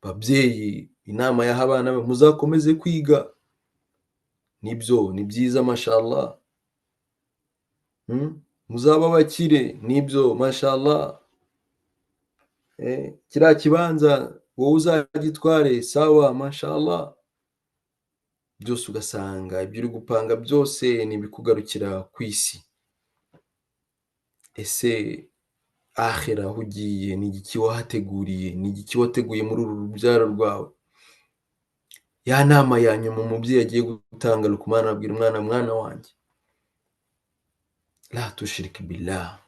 babyeyi inama yaha abana be, muzakomeze kwiga, nibyo ni byiza mashallah, muzaba bakire, nibyo mashallah, kiriya kibanza wowe uzagitware, sawa mashallah. Byose ugasanga ibyo uri gupanga byose ni ibikugarukira ku isi. Ese akhira aho ugiye ni igiki wahateguriye? Ni igiki wateguye muri uru rubyaro rwawe? Ya nama ya nyuma umubyeyi agiye gutanga, Luqman abwira umwana, mwana wanjye, la tushiriki billah,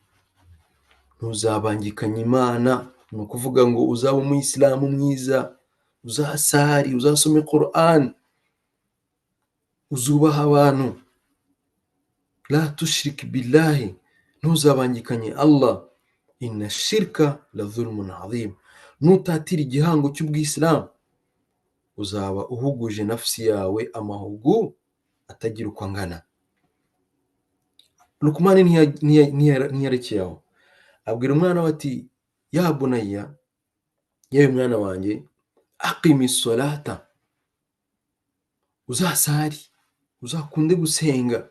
ntuzabangikanye Imana. Ni ukuvuga ngo uzaba umuyisilamu mwiza, uzasari, uzasome Quran, uzubaha abantu. La tushiriki billahi, ntuzabangikanye Allah. Inna shirka la dhulmun adhim, nutatira igihango cy'ubwisilamu uzaba uhuguje nafsi yawe amahugu atagira uko angana. Luqman ntiyarekeye aho, abwira umwana we ati, ya bunayya, yewe mwana wanjye, aqimi salata, uzasari, uzakunde gusenga,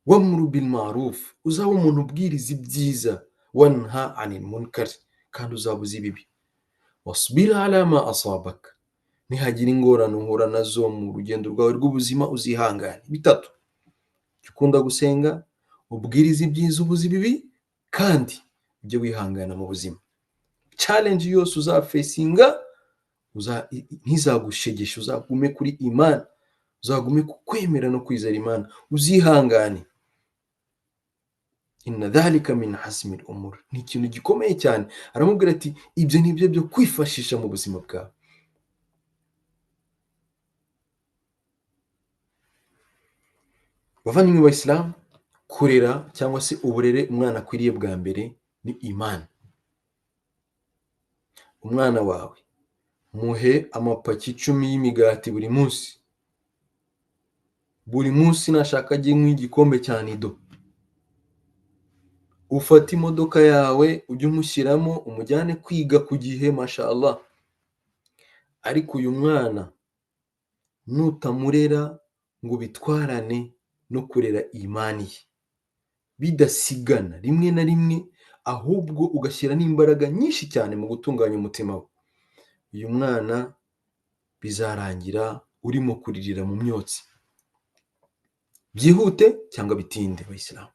wamuru bil ma'ruf, uzaba umuntu ubwiriza ibyiza, wanha anil munkar, kandi uzabuza ibibi, wasbir ala ma asabak, nihagira ingorane uhura nazo mu rugendo rwawe rw'ubuzima uzihangane. Bitatu, ukunda gusenga, ubwiriza ibyiza, ubuza ibibi, kandi ujye wihangana mu buzima. Challenge yose uzafesinga ntizagushegeshe, uzagume kuri Imana, uzagume ku kwemera no kwizera Imana, uzihangane. Inna dhalika min hasmi al-umur, ni ikintu gikomeye cyane. Aramubwira ati, ibyo ni byo byo kwifashisha mu buzima bwawe. Bavandimwe b'Abayisilamu, kurera cyangwa se uburere umwana akwiriye bwa mbere ni Imana. Umwana wawe muhe amapaki 10 y'imigati buri munsi. Buri munsi nashaka ajye nk'igikombe cya nido. Ufata imodoka yawe ujye umushyiramo, umujyane kwiga ku gihe, mashallah. Ariko uyu mwana nutamurera ngo bitwarane no kurera imani ye bidasigana rimwe na rimwe, ahubwo ugashyira n'imbaraga nyinshi cyane mu gutunganya umutima we, uyu mwana bizarangira urimo kuririra mu myotsi, byihute cyangwa bitinde. Abayisilamu,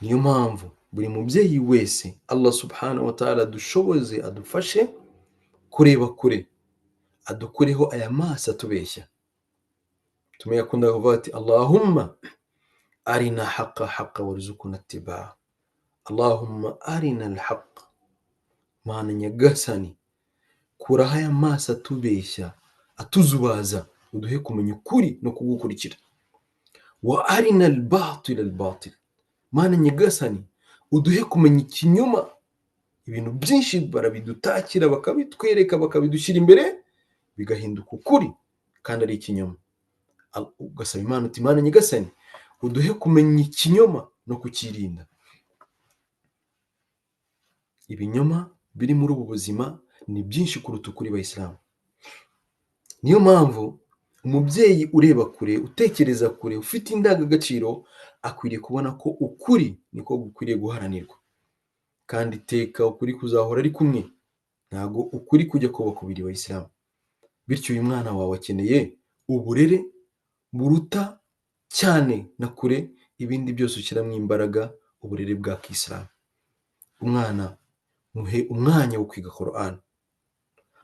niyo mpamvu buri mubyeyi wese Allah subhanahu wa ta'ala adushoboze, adufashe kureba kure, adukureho aya maso atubeshya. Tumeyakunda kuvuga ati, Allahumma arina haqqa haqqa warzuqna ittiba'a, Allahumma arina al-haqq, Mana nyagasani, kuraho aya maso atubeshya, atuzubaza, uduhe kumenya ukuri no kugukurikira. Wa arina al-batil al-batil, Mana nyagasani, uduhe kumenya ikinyoma. Ibintu byinshi barabidutakira, bakabitwereka, bakabidushyira imbere, bigahinduka ukuri kandi ari ikinyoma. Ugasaba Imana uti, Mana nyagasani, uduhe kumenya ikinyoma no kukirinda. Ibinyoma biri muri ubu buzima ni byinshi kuruta ukuri. Bayisilamu, niyo mpamvu umubyeyi ureba kure, utekereza kure, ufite indangagaciro, akwiriye kubona ko ukuri niko gukwiriye guharanirwa, kandi iteka ukuri kuzahora ari kumwe, ntago ukuri kujya kuba kubiri. Bayisilamu, bityo uyu mwana wawe akeneye uburere buruta cyane na kure ibindi byose ushyiramo imbaraga, uburere bwa Kisilamu. Umwana muhe umwanya wo kwiga Quran,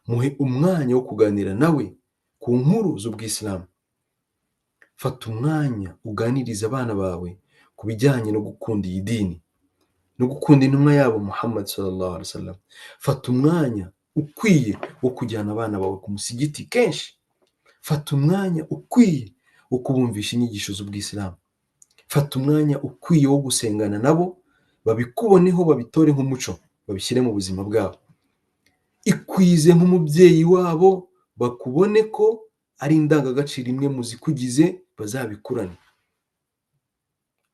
muhe umwanya wo kuganira nawe ku nkuru z'ubwisilamu. Fata umwanya uganiriza abana bawe ku bijyanye no gukunda iyi dini no gukunda intumwa yabo Muhammad sallallahu alaihi wasallam. Fata umwanya ukwiye wo kujyana abana bawe ku musigiti kenshi. Fata umwanya ukwiye wo kubumvisha inyigisho z'ubwisilamu. Fata umwanya ukwiye wo gusengana nabo, babikuboneho, babitore nk'umuco, babishyire mu buzima bwabo. Ikwize nk'umubyeyi wabo, bakubone ko ari indangagaciro imwe mu zikugize, bazabikurane.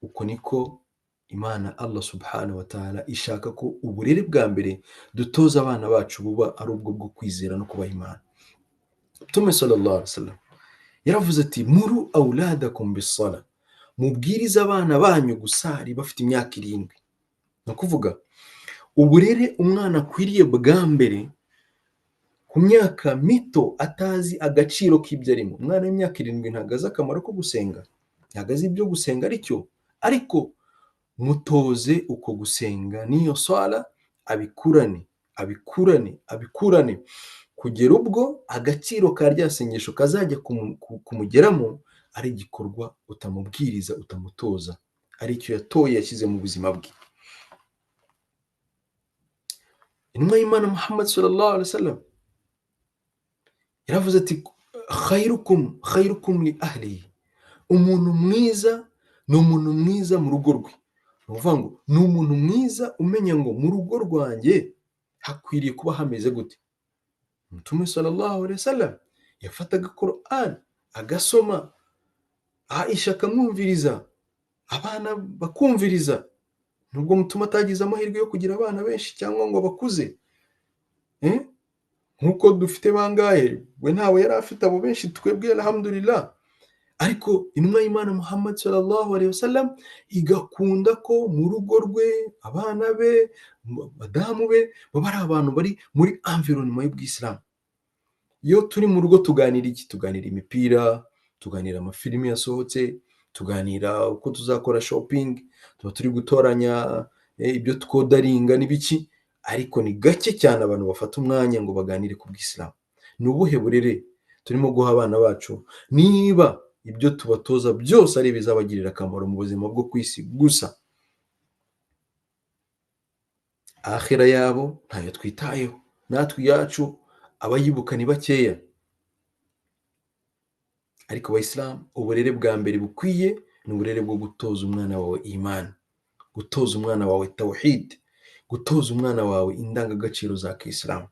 Uko niko Imana Allah subhanahu wa ta'ala ishaka ko uburere bwa mbere dutoza abana bacu buba ari ubwo bwo kwizera no kubaha Imana. Mtume sallallahu alaihi wasallam yaravuze ati muru awladakum bis-sala, mubwiriza abana banyu gusari bafite imyaka 7. Ni ukuvuga uburere umwana akwiriye bwa mbere ku myaka mito atazi agaciro k'ibyo arimo. Umwana w'imyaka 7 ntabwo azi akamaro ko gusenga, ntabwo azi ibyo gusenga aricyo, ariko mutoze uko gusenga n'iyo swala abikurane kugera ubwo agaciro ka rya sengesho kazajya kumugeramo ari igikorwa utamubwiriza, utamutoza, aricyo yatoye yashyize mu buzima bwe. Intumwa y'Imana Muhammad sallallahu alaihi wasallam yaravuze ati khairukum li ahlihi, umuntu mwiza ni umuntu mwiza mu rugo rwe. Ni ukuvuga ngo ni umuntu mwiza umenya ngo mu rugo rwanjye hakwiriye kuba hameze gute. Mtume sallallahu alaihi wasallam yafataga Qur'an agasoma, Aisha akamwumviriza, abana bakumviriza. Nubwo Mtume atagize amahirwe yo kugira abana benshi cyangwa ngo bakuze, nkuko dufite bangahe, we ntawe yari afite abo benshi, twebwe alhamdulillah. Ariko intumwa y'Imana Muhammad sallallahu alaihi wasallam igakunda ko mu rugo rwe abana be, badamu be baba ari abantu bari muri environment y'ubwisilamu. Iyo turi mu rugo tuganira iki? Tuganira imipira, tuganira amafilimi yasohotse, tuganira uko tuzakora shopping, tuba turi gutoranya ibyo twodaringa n'ibiki. Ariko ni gake cyane abantu bafata umwanya ngo baganire ku bwisilamu. Ni ubuhe burere turimo guha abana bacu niba ibyo tubatoza byose ari bizabagirira akamaro mu buzima bwo kwisi gusa? Akhira yabo ntayo twitayeho, natwe yacu abayibuka ni bakeya. Ariko abayisilamu uburere bwa mbere bukwiye ni uburere bwo gutoza umwana wawe imani, gutoza umwana wawe tawhid, gutoza umwana wawe indangagaciro za Kisilamu.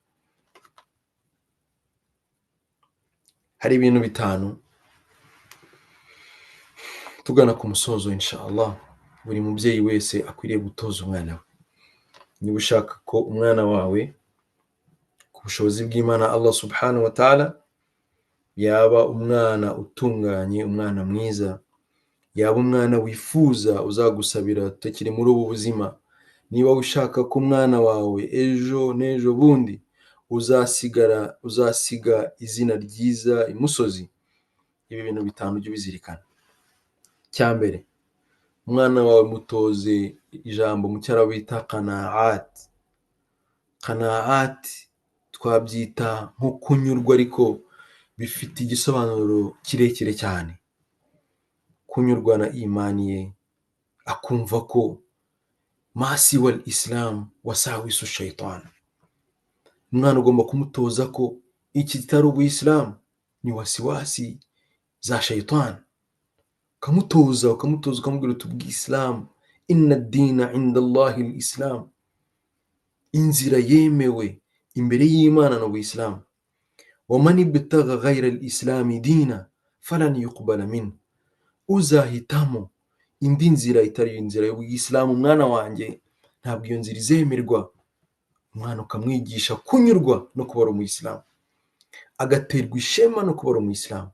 Hari ibintu 5 tugana ku musozo inshallah buri mubyeyi wese akwiriye gutoza umwana we. Niba ushaka ko umwana wawe ku bushobozi bw'Imana Allah subhanahu wa ta'ala yaba umwana utunganye, umwana mwiza, yaba umwana wifuza uzagusabira tutakiri muri ubu buzima, niba ushaka ko umwana wawe ejo n'ejo bundi uzasiga izina ryiza imusozi, ibi bintu 5 ujye bizirikana. Cyambere, umwana wawe mutoze ijambo mu cyarabu bita qanaat. Qanaat twabyita nko kunyurwa, ariko bifite igisobanuro kirekire cyane. Kunyurwa na imani ye, akumva ko masi wal islam wasawisu shaitan. Umwana ugomba kumutoza ko iki kitari ubuyisilamu, ni wasiwasi za shaitan. Ukamutoza ukamubwira uti ubwisilamu, inna ad-dina inda Allahi al-islam, inzira yemewe imbere y'Imana no buyisilamu. Wa man ibtagha ghayra al-islam dina falan yuqbala min, uzahitamo indi nzira itari inzira y'ubuyisilamu, umwana wanjye ntabwo iyo nzira izemerwa. Umwana ukamwigisha kunyurwa no kuba umuyisilamu, agaterwa ishema no kuba umuyisilamu.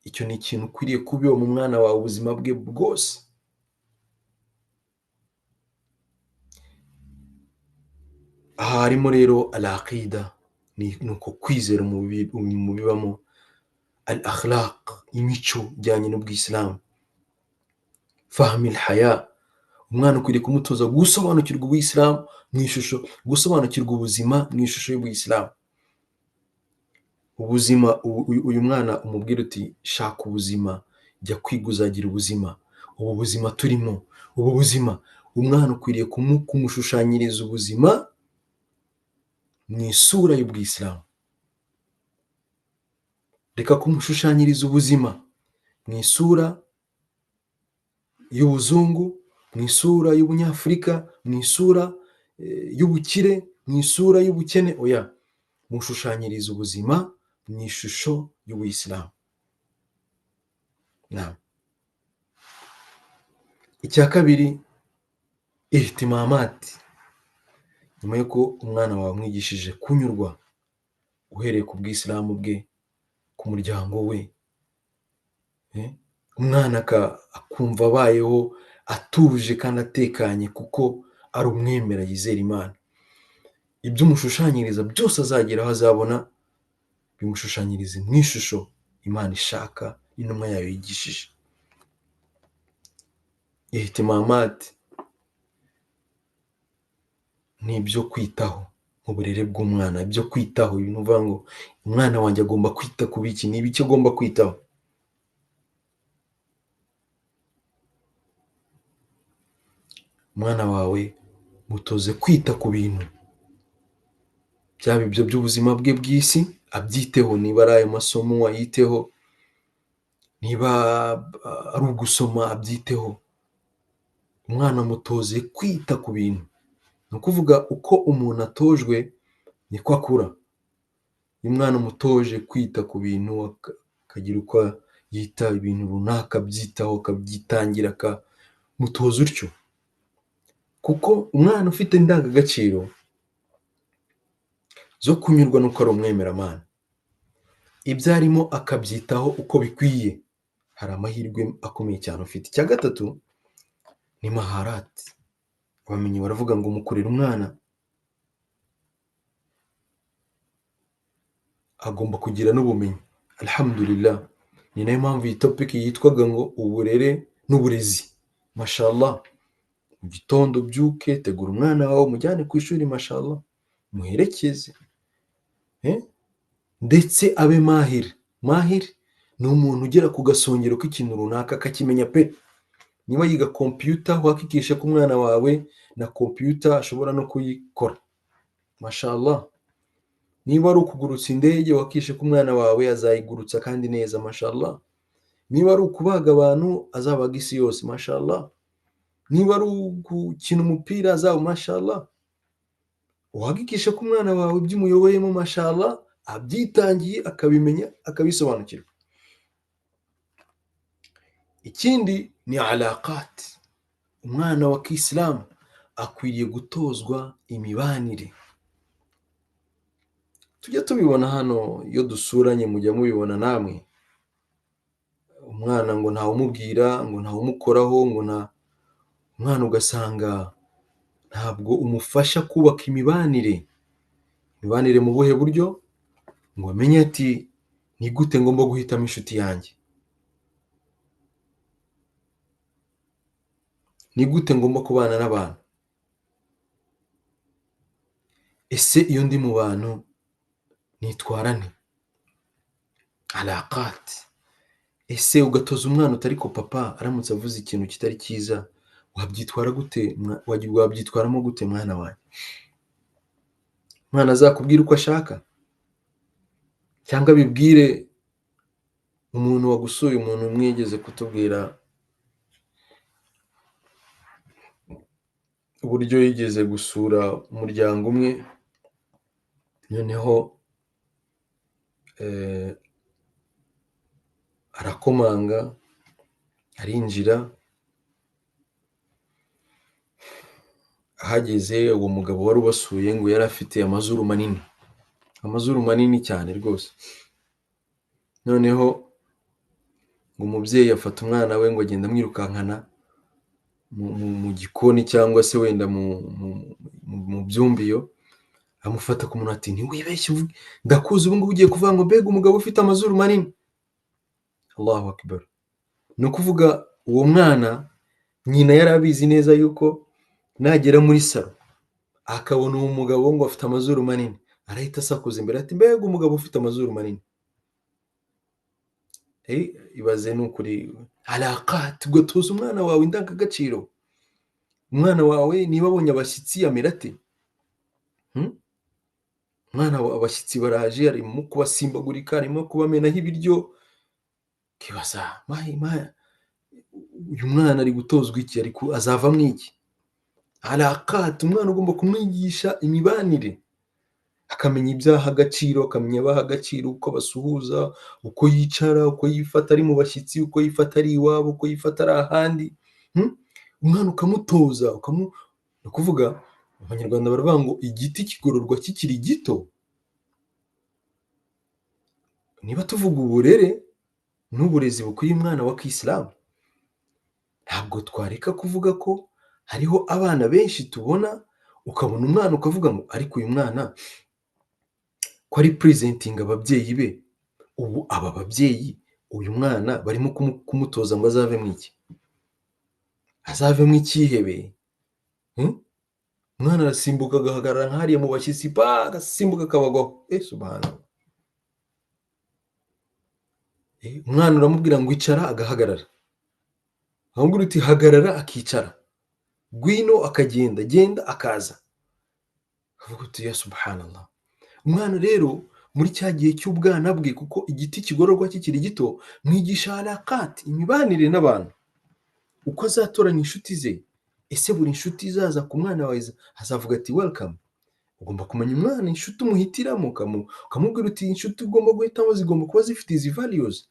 Icyo ni ikintu ukwiriye kubiba mu mwana wawe ubuzima bwe bwose. Aha harimo rero al-aqida, ni uko kwizera mu bibamo, al-akhlaq, imico ijyanye n'ubwisilamu, fahmi al-haya. Umwana ukwiriye kumutoza gusobanukirwa ubuyisilamu mu ishusho, gusobanukirwa ubuzima mu ishusho y'ubuyisilamu. ubuzima, uyu mwana umubwira uti shaka ubuzima, jya kwiga uzagira ubuzima, ubu buzima turimo, ubu buzima, umwana ukwiriye kumushushanyiriza ubuzima mu isura y'ubwisilamu. Reka kumushushanyiriza ubuzima mu isura y'ubuzungu, mu isura y'ubunyafurika, mu isura y'ubukire, mu isura y'ubukene. Oya, mushushanyiriza ubuzima mu ishusho y'ubuyisilamu. Icya kabiri, ihtimamati. Nyuma y'uko umwana wawe amwigishije kunyurwa uhereye ku bwisilamu bwe, ku muryango we, umwana akumva abayeho atuje kandi atekanye kuko ari umwemera, yizera Imana. Ibyo umushushanyiriza byose azageraho azabona bimushushanyirize mu ishusho Imana ishaka, intumwa yayo yigishije. Ihtimamati ni ibyo kwitaho mu burere bw'umwana, ibyo kwitaho, ibintu uvuga ngo umwana wanjye agomba kwita ku biki, ni ibiki agomba kwitaho. Umwana wawe mutoze kwita ku bintu, byaba ibyo by'ubuzima bwe bw'isi abyiteho, niba ari ayo masomo ayiteho, niba ari ugusoma abyiteho. Umwana mutoze kwita ku bintu. Ni ukuvuga uko umuntu atojwe niko akura. Iyo umwana umutoje kwita ku bintu, akagira uko yita ibintu runaka, abyitaho, akabyitangira, akamutoza utyo. Kuko umwana ufite indangagaciro zo kunyurwa n'uko ari umwemeramana, ibyo arimo akabyitaho uko bikwiye, hari amahirwe akomeye cyane ufite. Icya gatatu ni maharati. Abamenyi baravuga ngo mukurera umwana agomba kugira n'ubumenyi. Alhamdulillah, ni nayo mpamvu iyi topic yitwaga ngo uburere n'uburezi. Mashallah, mu gitondo ubyuke, tegura umwana wawe umujyane ku ishuri, mashallah, muherekeze, ndetse abe mahiri. Mahiri ni umuntu ugera ku gasongero k'ikintu runaka akakimenya pe. Niba yiga computer, uhakikishe ko umwana wawe na computer ashobora no kuyikora, mashallah. Niba ari ukugurutsa indege, uhakikishe ko umwana wawe azayigurutsa kandi neza, mashallah. Niba ari ukubaga abantu, azabaga isi yose, mashallah. Niba ari gukina umupira, azaba mashallah. Uhakikishe ko umwana wawe ibyo umuyoboyemo, mashallah, abyitangiye, akabimenya, akabisobanukirwa. Ikindi ni alaqat. Umwana wa Kisilamu akwiriye gutozwa imibanire. Tujya tubibona hano iyo dusuranye, mujya mubibona namwe. Umwana ngo ntawumubwira, ngo ntawumukoraho, ngo umwana ugasanga ntabwo umufasha kubaka imibanire. Imibanire mu buhe buryo? Ngo amenye ati ni gute ngomba guhitamo inshuti yanjye, ni gute ngomba kubana n'abantu. Ese iyo ndi mu bantu nitwara nte? Alaqat. Ese ugatoza umwana utari ko papa aramutse avuze ikintu kitari cyiza, wabyitwara gute? Wabyitwaramo gute mwana wanjye? Umwana azakubwira uko ashaka, cyangwa bibwire umuntu wagusuye. Umuntu mwigeze kutubwira uburyo yigeze gusura umuryango umwe, noneho arakomanga, arinjira. Ahageze, uwo mugabo wari ubasuye ngo yari afite amazuru manini, amazuru manini cyane rwose. Noneho ngo umubyeyi afata umwana we ngo agenda amwirukankana mu gikoni, cyangwa se wenda mu byumbiyo, amufata ku munwa ati ntiwibeshye uvuge, ndakuzi ubu ngubu ugiye kuvuga ngo mbega umugabo ufite amazuru manini. Allahu akbar. Ni ukuvuga uwo mwana, nyina yari abizi neza yuko nagera muri salo akabona uwo mugabo ngo afite amazuru manini, arahita asakuza imbere ati mbega umugabo ufite amazuru manini. ibaze ni ukuri alaqat, ugatoza umwana wawe indangagaciro. Umwana wawe niba abonye abashyitsi amera ate? Umwana wawe abashyitsi baraje, arimo kubasimbagurika, arimo kubamenaho ibiryo, ukibaza uyu mwana ari gutozwa iki? Azavamo iki? Alaqat, umwana ugomba kumwigisha imibanire, akamenya ibyo aha agaciro, akamenya abaha agaciro, uko basuhuza, uko yicara, uko yifata ari mu bashyitsi, uko yifata ari iwabo, uko yifata ari ahandi. Umwana ukamutoza, ni ukuvuga abanyarwanda baravuga ngo igiti kigororwa kikiri gito. Niba tuvuga uburere n'uburezi bukwiye umwana wa kisilamu, ntabwo twareka kuvuga ko hariho abana benshi tubona, ukabona umwana ukavuga ngo ariko uyu mwana ko ari purizentinga ababyeyi be, ubu aba babyeyi uyu mwana barimo kumutoza ngo azavemo iki? Azavemo ikihebe? Umwana arasimbuka agahagarara nk'ahariya mu bashyitsi, agasimbuka akabagwaho. Subhanallah. Umwana uramubwira ngo icara, agahagarara. Wamubwira uti hagarara, akicara. Ngwino, akagenda, genda, akaza. Ukavuga uti ya subhanallah. Umwana rero muri cya gihe cy'ubwana bwe, kuko igiti kigororwa kikiri gito, mwigisha alaqat, imibanire n'abantu, uko azatoranya inshuti ze. Ese buri inshuti izaza ku mwana wawe azavuga ati welcome? Ugomba kumenya umwana inshuti umuhitiramo, ukamubwira uti inshuti ugomba guhitamo zigomba kuba zifite izi values.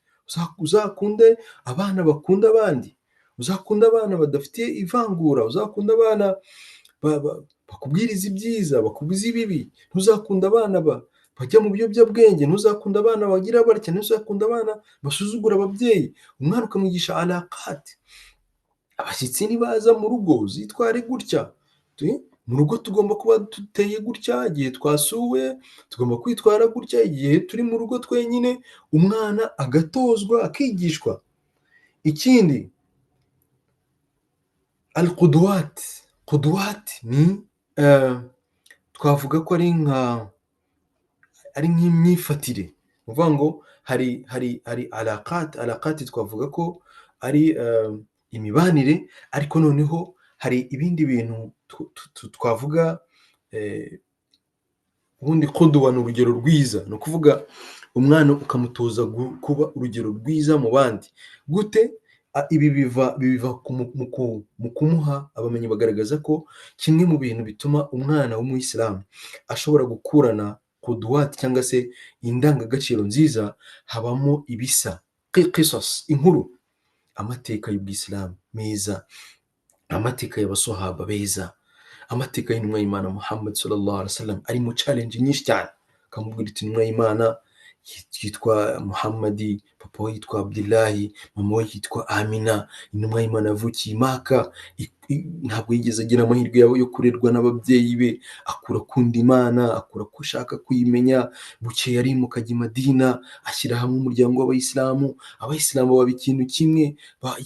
Uzakunde abana bakunda abandi, uzakunda abana badafite ivangura, uzakunda abana bakubwiriza ibyiza, bakubwiza ibibi. Ntuzakunda abana bajya mu biyobyabwenge, ntuzakunda abana bagira batya, ntuzakunda abana basuzugura ababyeyi. Umwana ukamwigisha alaqat. Abashyitsi nibaza mu rugo uzitware gutya. Mu rugo tugomba kuba duteye gutya, igihe twasuwe tugomba kwitwara gutya, igihe turi mu rugo twenyine. Umwana agatozwa, akigishwa. Ikindi, al-qudwat. Qudwat ni twavuga ko ari nk'imyifatire. Ni ukuvuga ngo hari alaqat. Alaqat twavuga ko ari imibanire, ariko noneho hari ibindi bintu twavuga. Ubundi qudwa ni urugero rwiza, ni ukuvuga umwana ukamutoza kuba urugero rwiza mu bandi. Gute? Ibi biva mu kumuha abamenyi bagaragaza ko kimwe mu bintu bituma umwana w'umuyisilamu ashobora gukurana qudwat cyangwa se indangagaciro nziza, habamo ibisa qisas, inkuru, amateka y'ubwisilamu meza, amateka y'abasahaba beza, amateka y'intumwa y'Imana Muhammad sallallahu alaihi wasallam ari mu challenge nyinshi cyane. Akamubwira ati intumwa y'Imana yitwa Muhammadi, papa we yitwa Abdullahi, mama we yitwa Amina. Intumwa y'Imana yavukiye i Maka, ntabwo yigeze agira amahirwe yo kurerwa n'ababyeyi be, akura akunda Imana, akura ko ushaka kuyimenya. Bukeye arimuka ajya i Madina, ashyira hamwe umuryango w'abayisilamu. Abayisilamu baba ikintu kimwe,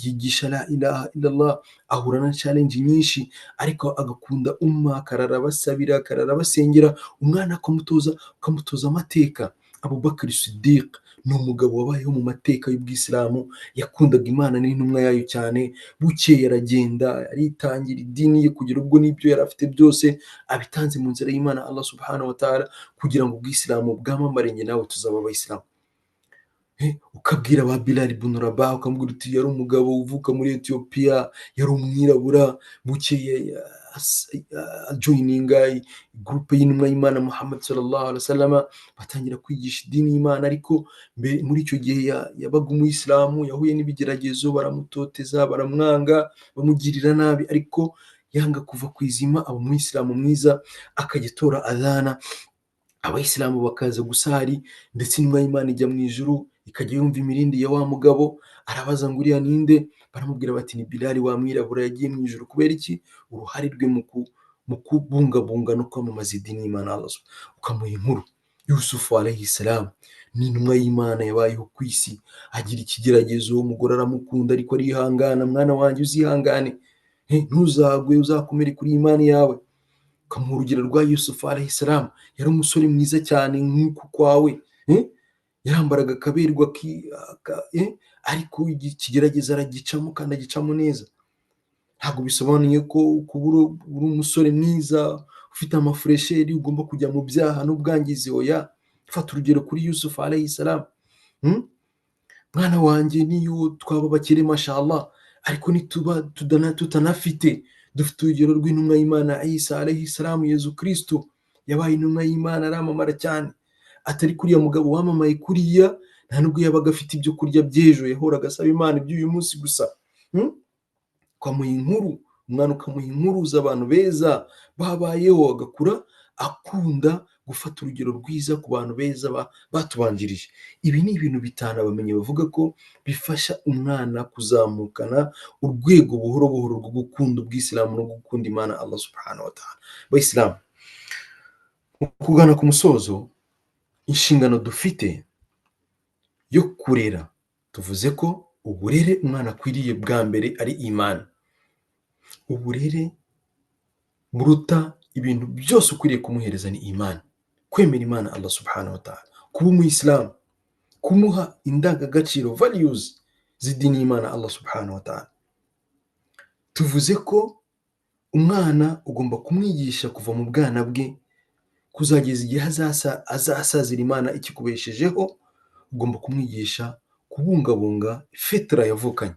yigisha la ilaha illallah. Ahura na challenge nyinshi, ariko agakunda umma, akarara basabira, akarara basengera. Umwana ukamutoza amateka. Abubakar Siddiq ni umugabo wabayeho mu mateka y'ubwisilamu, yakundaga Imana n'intumwa yayo cyane. Bukeye aragenda aritangira idini ye, kugira ubwo n'ibyo yari afite byose abitanze mu nzira y'Imana Allah subhanahu wa ta'ala, kugira ngo ubwisilamu bwamamare, njye nawe tuzaba abayisilamu. Ukabwira ba Bilal ibn Rabah, ukamubwira uti yari umugabo uvuka muri Ethiopia, yari umwirabura. Bukeye joininga groupe y'intumwa y'Imana Muhammad sallallahu alaihi wasallam, batangira kwigisha idini y'Imana. Ariko muri icyo gihe yabaga umuyisilamu, yahuye n'ibigeragezo, baramutoteza, baramwanga, bamugirira nabi, ariko yanga kuva ku izima, aba umuyisilamu mwiza, akajya atora adhana, abayisilamu bakaza gusari, ndetse intumwa y'Imana ijya mu ijuru, ikajya yumva imirindi ya wa mugabo. Arabaza ngo uriya ninde? Baramubwira bati ni Bilal wa mwirabura, yagiye mu ijuru. Kubera iki? Uruhare rwe mu kubungabunga no kwamamaza idini y'Imana Allah. Ukamuha inkuru. Yusufu alayhi salam ni intumwa y'Imana, yabayeho ku isi, agira ikigeragezo, umugore aramukunda ariko arihangana. Mwana wanjye uzihangane, ntuzagwe, uzakomere kuri Imana yawe. Ukamuha urugero rwa Yusufu alayhi salam, yari umusore mwiza cyane nk'uku kwawe. yarambaraga akaberwa ariko ikigerageza aragicamo kandi agicamo neza. Ntabwo bisobanuye ko kuba uri umusore mwiza ufite amafuresheri ugomba kujya mu byaha n'ubwangizi. Oya, fata urugero kuri Yusufu alayhi salam. Mwana wanjye niyo twaba bakire mashallah, ariko nituba tutanafite, dufite urugero rw'intumwa y'Imana Isa alayhi salam, Yezu Kristo yabaye intumwa y'Imana aramamara cyane. Atari kuriya mugabo wamamaye kuriya, nta nubwo yabaga afite ibyo kurya by'ejo, yahoraga asaba Imana iby'uyu munsi gusa. Ukamuha inkuru, umwana ukamuha inkuru z'abantu beza babayeho, agakura akunda gufata urugero rwiza ku bantu beza batubanjirije. Ibi ni ibintu bitanu abamenyi bavuga ko bifasha umwana kuzamukana urwego buhoro buhoro rwo gukunda ubw'Isilamu no gukunda Imana Allah subhanahu wa ta'ala. Bayisilamu, kugana ku musozo, inshingano dufite yo kurera, tuvuze ko uburere umwana akwiriye bwa mbere ari imani. Uburere buruta ibintu byose ukwiriye kumuhereza ni imani, kwemera Imana Allah subhanahu wa ta'ala, kuba umuyisilamu, kumuha indangagaciro values z'idini y'Imana Allah subhanahu wa ta'ala. Tuvuze ko umwana ugomba kumwigisha kuva mu bwana bwe kuzageza igihe azasazira Imana ikikubeshejeho. Ugomba kumwigisha kubungabunga fitra yavukanye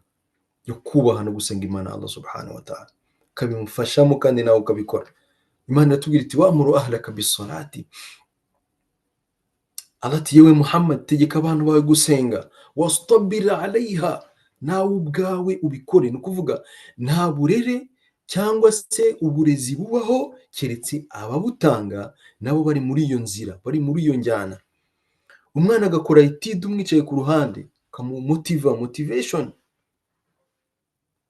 yo kubaha no gusenga Imana Allah subhanahu wa ta'ala, kabimufashamo kandi nawe ukabikora. Imana iratubwira iti wa'muru ahlaka bis-salati, Allah ati yewe Muhammad tegeka abantu bawe gusenga, wastabir alayha, nawe ubwawe ubikore. Ni ukuvuga nta burere cyangwa se uburezi bubaho keretse ababutanga nabo bari muri iyo nzira, bari muri iyo njyana. Umwana agakora etide umwicaye ku ruhande, ukamumotiva, motivation.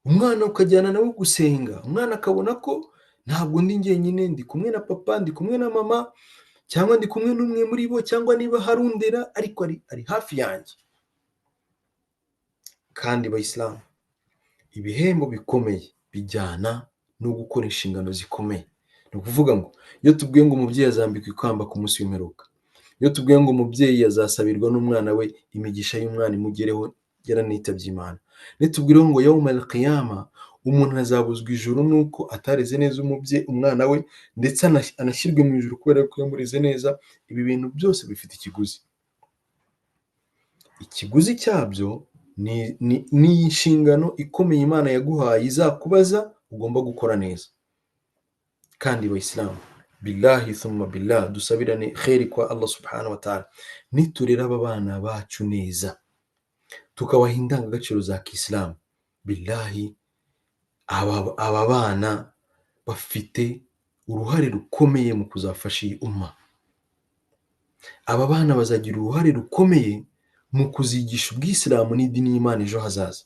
Umwana ukajyana nawe gusenga, umwana akabona ko ntabwo ndi njyenyine, ndi kumwe na papa, ndi kumwe na mama, cyangwa ndi kumwe n'umwe muri bo, cyangwa niba harundera ariko ari hafi yanjye. Kandi Bayisilamu, ibihembo bikomeye bijyana no gukora inshingano zikomeye. Ni ukuvuga ngo iyo tubwiye ngo umubyeyi azambikwa ikamba ku munsi w'imperuka, iyo tubwiye ngo umubyeyi azasabirwa n'umwana we imigisha y'umwana imugereho yaranitabye Imana, nitubwire ngo yawmal qiyama umuntu azabuzwa ijuru nuko atareze neza umwana we, ndetse anashyirwe mu ijuru kubera ko yamureze neza. Ibi bintu byose bifite ikiguzi. Ikiguzi cyabyo ni inshingano ikomeye Imana yaguhaye izakubaza, ugomba gukora neza. Kandi Bayisilamu, billahi thumma billah, dusabirane kheri kwa Allah subhanahu wa ta'ala. Niturera aba bana bacu neza, tukabaha indangagaciro za Kisilamu, billahi aba bana bafite uruhare rukomeye mu kuzafasha iyi umma. Aba bana bazagira uruhare rukomeye mu kuzigisha ubw'Isilamu n'idini y'Imana ejo hazaza.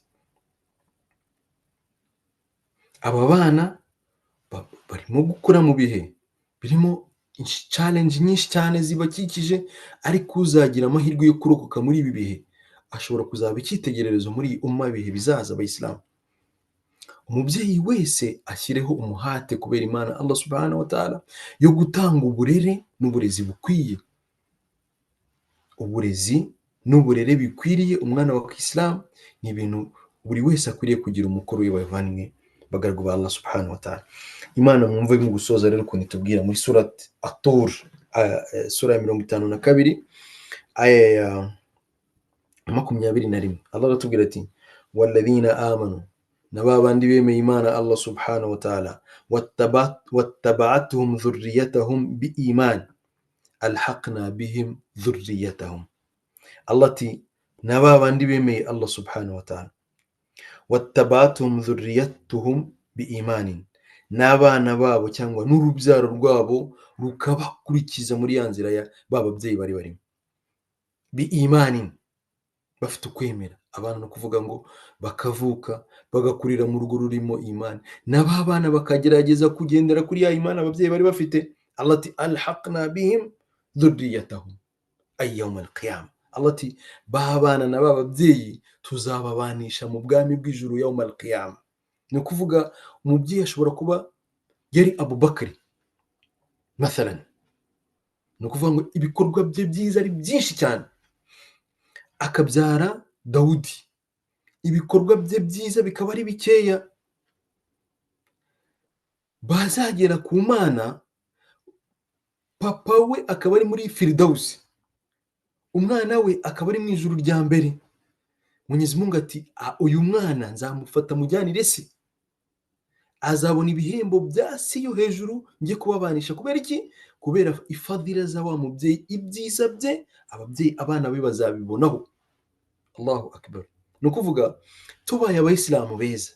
Aba bana barimo gukura mu bihe birimo challenge nyinshi cyane zibakikije, ariko uzagira amahirwe yo kurokoka muri ibi bihe ashobora kuzaba icyitegererezo muri iyi umma ibihe bizaza. Abayisilamu, umubyeyi wese ashyireho umuhate kubera Imana Allah subhanahu wa ta'ala yo gutanga uburere n'uburezi bukwiye. Uburezi n'uburere bikwiriye umwana wa Kisilamu ni ibintu buri wese akwiriye kugira umukoro we. Bavandimwe bagaragu ba Allah subhanahu wa ta'ala, Imana mwumve mu gusoza rero ukuntu itubwira muri surat At-Tur, sura ya 52 aya ya 21. Allah aratubwira ati walladhina amanu, na babandi bemeye Imana Allah subhanahu wa ta'ala, wattaba'atuhum dhurriyyatuhum biiman alhaqna bihim dhurriyyatahum. Allah ati na babandi bemeye Allah subhanahu wa ta'ala, wattaba'atuhum dhurriyyatuhum biimanin, n'abana babo cyangwa n'urubyaro rwabo rukabakurikiza muri ya nzira ya bababyeyi bari barimo, biimanin, bafite ukwemera. Abana no kuvuga ngo bakavuka bagakurira mu rugo rurimo imani, n'aba bana bakagerageza kugendera kuri ya imani ababyeyi bari bafite. Allah ati alhaqna bihim dhurriyyatahum ay yawm alqiyama. Allah ati ba bana na bababyeyi tuzababanisha mu bwami bw'ijuru yawm alqiyama. Ni ukuvuga umubyeyi ashobora kuba yari Abubakari mathalan, ni ukuvuga ngo ibikorwa bye byiza ari byinshi cyane, akabyara Dawudi, ibikorwa bye byiza bikaba ari bikeya, bazagera ku Mana papa we akaba ari muri Firidausi, umwana we akaba ari mu ijuru rya mbere. Mwenyezi Mungu ati uyu mwana nzamufata mujyanire se, azabona ibihembo bya si yo hejuru njye kubabanisha. Kubera iki? Kubera ifadhila za wa mubyeyi, ibyiza bye ababyeyi abana be bazabibonaho. Allahu akbar. Ni ukuvuga tubaye abayisilamu beza,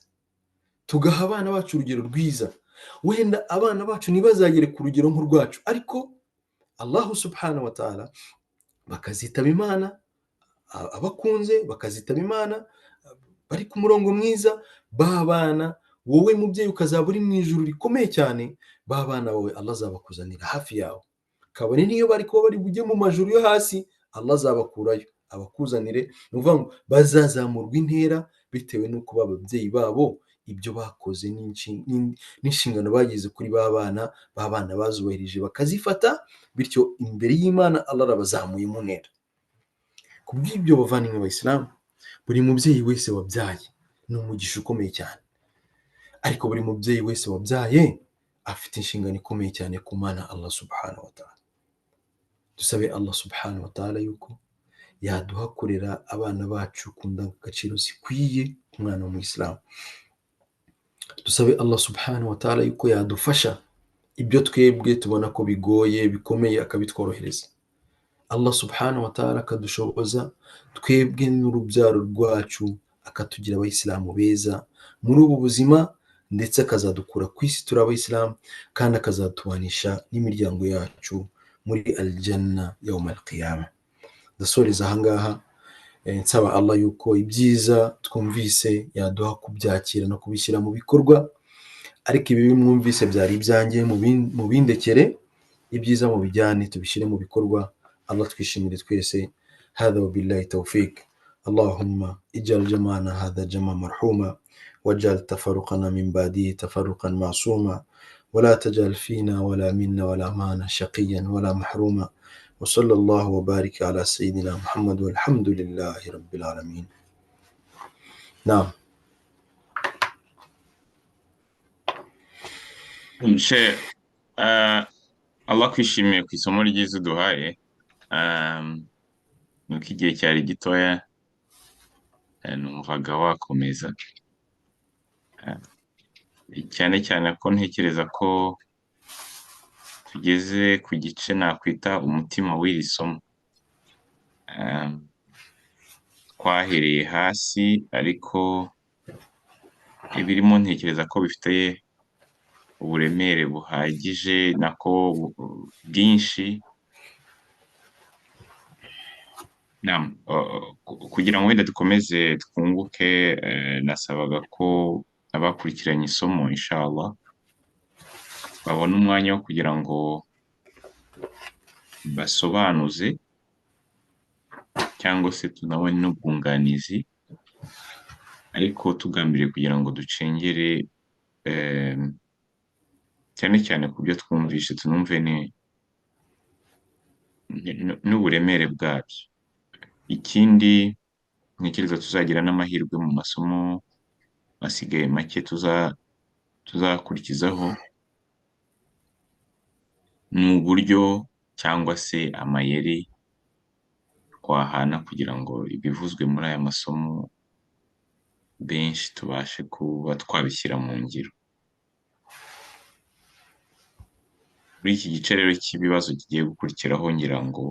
tugaha abana bacu urugero rwiza, wenda abana bacu ntibazagere ku rugero nk'urwacu, ariko Allahu subhanahu wa ta'ala bakazitaba Imana, abakunze bakazitaba Imana, bari ku murongo mwiza, ba bana wowe mubyeyi ukazaba uri mu ijuru rikomeye cyane, ba bana bawe Allah azabakuzanira hafi yawe, kabone niyo bari kuba bari bujye mu majuru yo hasi, Allah azabakurayo abakuzanire. Ni ukuvuga ngo bazazamurwa intera bitewe n'uko ababyeyi babo ibyo bakoze n'inshingano bagize kuri ba bana bazubahirije bakazifata, bityo imbere y'Imana Allah arabazamuye mu ntera. Ku bw'ibyo bavandimwe b'Abayisilamu, buri mubyeyi wese wabyaye ni umugisha ukomeye cyane, ariko buri mubyeyi wese wabyaye afite inshingano ikomeye cyane ku Mana Allah subhanahu wa ta'ala. Dusabe Allah subhanahu wa ta'ala yuko yaduha kurera abana bacu ku ndangagaciro zikwiye ku mwana w'Umuyisilamu. Dusabe Allah subhanahu wa ta'ala yuko yadufasha ibyo twebwe tubona ko bigoye bikomeye akabitworohereza. Allah subhanahu wa ta'ala akadushoboza twebwe n'urubyaro rwacu, akatugira abayisilamu beza muri ubu buzima, ndetse akazadukura ku isi turi abayisilamu, kandi akazatubanisha n'imiryango yacu muri aljanna yawm al-qiyamah. Ndasoreza ahangaha nsaba Allah yuko ibyiza twumvise yaduha kubyakira no kubishyira mu bikorwa, ariko ibi mwumvise byari ibyanjye mu bindekere, ibyiza mu bijyane tubishyire mu bikorwa. Allah twishimire twese. Hadha wa billahi tawfiq. Allahumma ij'al jama'ana hadha jama' marhuma waj'al tafarruqana min ba'dihi tafarruqan ma'suma wa la taj'al fina wala minna wala ma'ana shaqiyan wala mahruma. وصلى الله وبارك على سيدنا محمد والحمد لله رب العالمين. نعم. Allah kwishimiye ku isomo ryiza uduhaye, nuko igihe cyari gitoya, numvaga wakomeza, cyane cyane ko ntekereza ko tugeze ku gice nakwita umutima w'iri somo. Twahereye hasi, ariko ibirimo ntekereza ko bifite uburemere buhagije nako bwinshi, kugira ngo wenda dukomeze twunguke. Nasabaga ko abakurikiranye isomo inshallah babona umwanya wo kugira ngo basobanuze cyangwa se tunabone n'ubwunganizi, ariko tugambiriye kugira ngo ducengere cyane cyane ku byo twumvishe, tunumve n'uburemere bwabyo. Ikindi ntekereza tuzagira n'amahirwe mu masomo asigaye make tuzakurikizaho, ni uburyo cyangwa se amayeri twahana kugira ngo ibivuzwe muri aya masomo benshi tubashe kuba twabishyira mu ngiro. Muri iki gice rero cy'ibibazo kigiye gukurikiraho, ngira ngo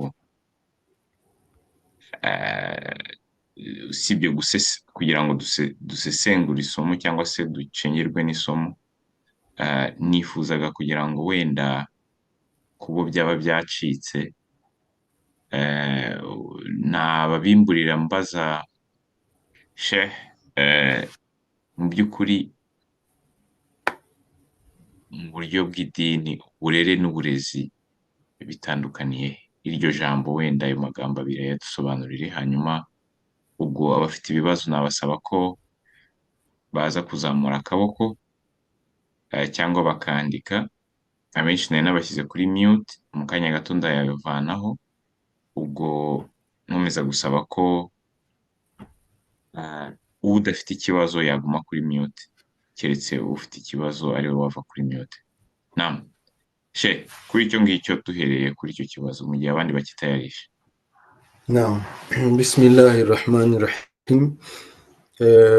usibye kugira ngo dusesengure isomo cyangwa se ducengerwe n'isomo, nifuzaga kugira ngo wenda kubo byaba byacitse, nababimburira mbaza Sheikh, mu by'ukuri mu buryo bw'idini uburere n'uburezi bitandukaniye. Iryo jambo wenda ayo magambo abiri yadusobanurire, hanyuma ubwo abafite ibibazo nabasaba ko baza kuzamura akaboko cyangwa bakandika. Abenshi nari nabashyize kuri mute, mu kanya gato ndayavanaho, ubwo nkomeza gusaba ko ah, udafite ikibazo yaguma kuri mute, keretse ufite ikibazo ari we wava kuri mute. Naam. She, kuri icyo ngicyo duhereye kuri icyo kibazo mu gihe abandi bakitayarisha. Naam. Bismillahir Rahmanir Rahim.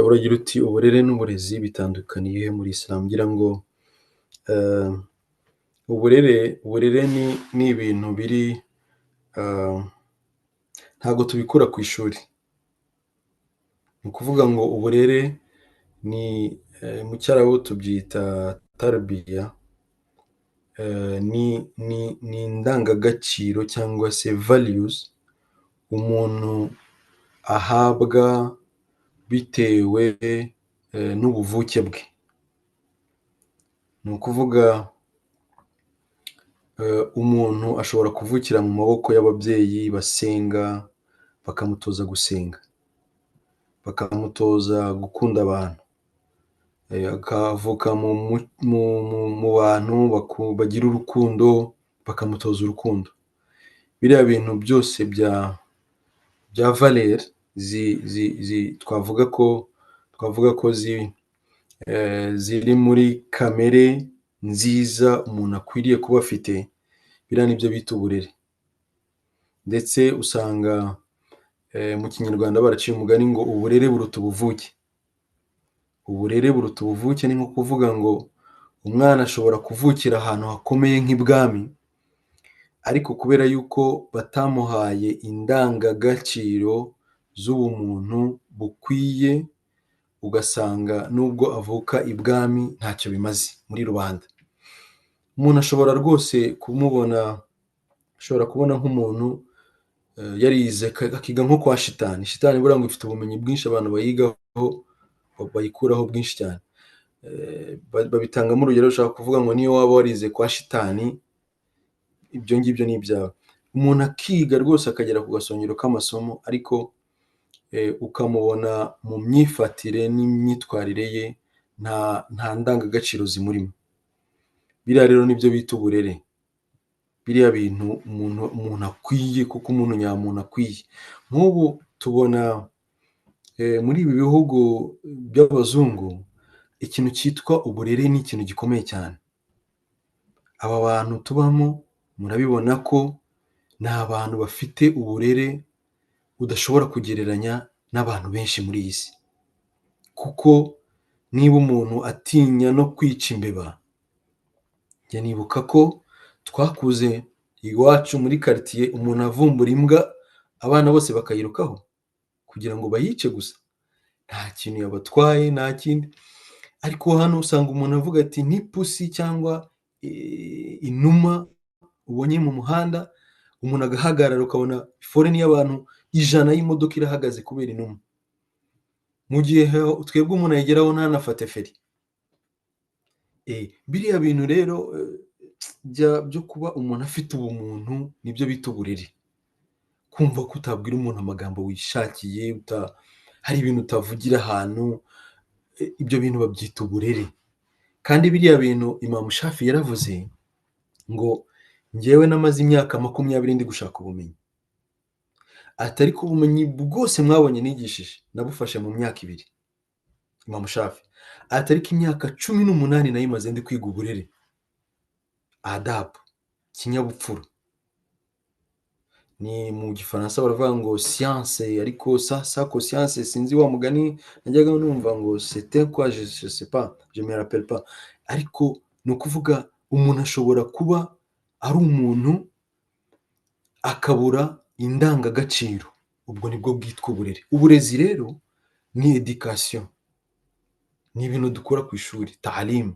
Uragira uti uburere n'uburezi bitandukaniye he muri Islam? Ngira ngo eh, uburere ni ibintu biri, eh, ntabwo tubikura ku ishuri. Ni ukuvuga ngo uburere ni, mu cyarabu tubyita tarbiya. Ni indangagaciro cyangwa se values umuntu ahabwa bitewe n'ubuvuke bwe. Ni ukuvuga umuntu ashobora kuvukira mu maboko y'ababyeyi basenga, bakamutoza gusenga, bakamutoza gukunda abantu. Akavuka mu bantu bagira urukundo, bakamutoza urukundo. Biriya bintu byose bya valeur twavuga ko ziri muri kamere nziza umuntu akwiriye kuba afite, biriya nibyo bita uburere. Ndetse usanga mu kinyarwanda baraciye umugani ngo uburere buruta ubuvuke. Uburere buruta ubuvuke ni nko kuvuga ngo umwana ashobora kuvukira ahantu hakomeye nk'ibwami, ariko kubera yuko batamuhaye indangagaciro z'ubumuntu bukwiye, ugasanga nubwo avuka ibwami ntacyo bimaze muri rubanda. Umuntu ashobora rwose kubona nk'umuntu yarize akiga nko kwa shitani. Shitani buriya ngo ifite ubumenyi bwinshi, abantu bayikuraho bwinshi cyane. Babitangamo urugero, ushaka kuvuga ngo niyo waba warize kwa shitani, ibyo ngibyo ni ibyawe. Umuntu akiga rwose akagera ku gasongero k'amasomo, ariko ukamubona mu myifatire n'imyitwarire ye nta ndangagaciro zimurimo. Biriya rero nibyo bita uburere. Biriya bintu umuntu akwiye, kuko umuntu nyamuntu akwiye. Nk'ubu tubona muri ibi bihugu by'abazungu, ikintu cyitwa uburere ni ikintu gikomeye cyane. Aba bantu tubamo murabibona ko ni abantu bafite uburere udashobora kugereranya n'abantu benshi muri iyi si. Kuko niba umuntu atinya no kwica imbeba, njya nibuka ko twakuze iwacu muri quartier, umuntu avumbura imbwa abana bose bakayirukaho kugira ngo bayice gusa, nta kintu yabatwaye, nta kindi. Ariko hano usanga umuntu avuga ati n'ipusi cyangwa inuma ubonye mu muhanda, umuntu agahagarara ukabona foreni y'abantu 100 y'imodoka irahagaze kubera inuma, mu gihe twebwe umuntu ayigeraho ntanafate feri. Biriya bintu rero byo kuba umuntu afite ubumuntu nibyo bita uburere. Kumva ko utabwira umuntu amagambo wishakiye, hari ibintu utavugira ahantu, ibyo bintu babyita uburere. Kandi biriya bintu Imam Shafi yaravuze ngo njyewe namaze imyaka 20 ndi gushaka ubumenyi, atari ko ubumenyi bwose mwabonye nigishije nabufashe mu myaka 2. Imam Shafi atari ko imyaka 18 nayimaze ndi kwiga uburere, adabu, kinyabupfura. Ni mu gifaransa baravuga ngo science, ariko ça conscience sinzi wa mugani najyaga numva ngo c'était quoi, je sais pas, je me rappelle pas. Ariko ni ukuvuga umuntu ashobora kuba ari umuntu akabura indangagaciro, ubwo nibwo bwitwa uburere. Uburezi rero ni education, ni ibintu dukora ku ishuri, ta'alim.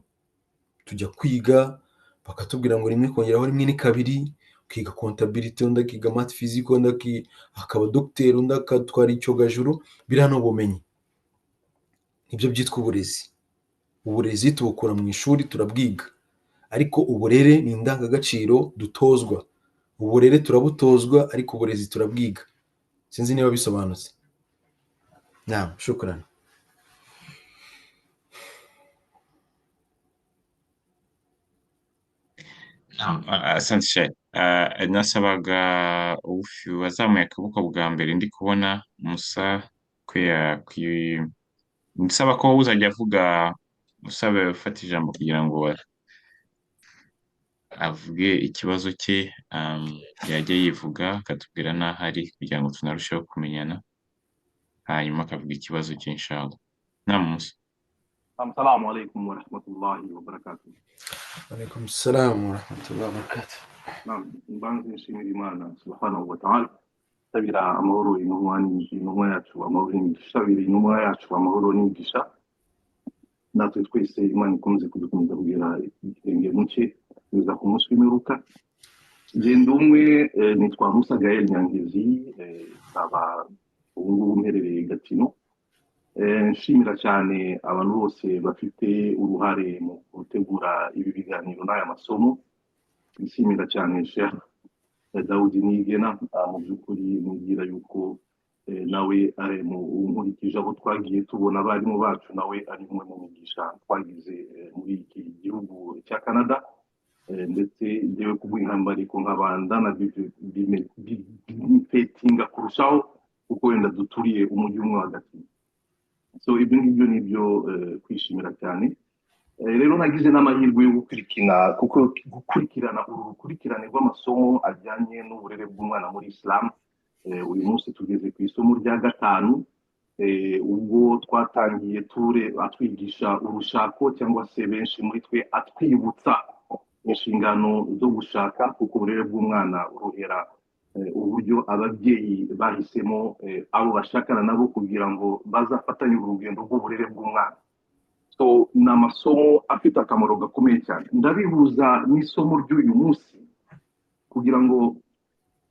Tujya kwiga bakatubwira ngo 1 kongeraho 1 ni 2, ukiga comptabilité, undi akiga math physique, undi akaba docteur, undi akatwara icyogajuru. Biriya ni ubumenyi, nibyo byitwa uburezi. Uburezi tubukura mu ishuri, turabwiga, ariko uburere ni indangagaciro dutozwa. Uburere turabutozwa, ariko uburezi turabwiga. Sinzi niba bisobanutse. Naam, shukran. Asante Sheikh. Nasabaga wazamuye akaboko bwa mbere ndi kubona Musa nsaba ko uzajya avuga usaba ufata ijambo kugira ngo avuge ikibazo cye, yajya yivuga akatubwira n'aho ari kugira ngo tunarusheho kumenyana, hanyuma akavuga ikibazo cye inshallah. Musa. Assalamu alaikum wa rahmatullahi wa barakatuh. Alaikum assalam wa rahmatullahi wa barakatuh. Mbanze nshimira Imana subhanahu wa ta'ala, sabira amahoro intumwa yacu, amahoro n'imigisha, sabira intumwa yacu amahoro n'imigisha, natwe twese Imana ikomeze kudukomeza kugira ikirenge muke kugeza ku munsi w'imperuka. Genda umwe nitwa Musa Gael Nyangezi, aba ubu ngubu mperereye Gatino. Nshimira cyane abantu bose bafite uruhare mu gutegura ibi biganiro n'aya masomo. Nshimira cyane Sheikh Daudi Nigena, mu by'ukuri mubwira yuko nawe ari mu nkurikije aho twagiye tubona abarimu bacu, nawe ari umwe mu migisha twagize muri iki gihugu cya Canada, ndetse ngewe kubw'intambara ariko nk'abandana bimpetinga kurushaho kuko wenda duturiye umujyi umwe hagati. So ibyo ngibyo nibyo kwishimira cyane. Rero nagize n'amahirwe yo gukurikirana urukurikirane rw'amasomo ajyanye n'uburere bw'umwana muri Islam. Uyu munsi tugeze ku isomo rya 5, ubwo twatangiye atwigisha urushako, cyangwa se benshi muri twe atwibutsa inshingano zo gushaka, kuko uburere bw'umwana uruhera uburyo ababyeyi bahisemo abo bashakana nabo kugira ngo bazafatanye urugendo rw'uburere bw'umwana. So ni amasomo afite akamaro gakomeye cyane. Ndabihuza n'isomo ry'uyu munsi kugira ngo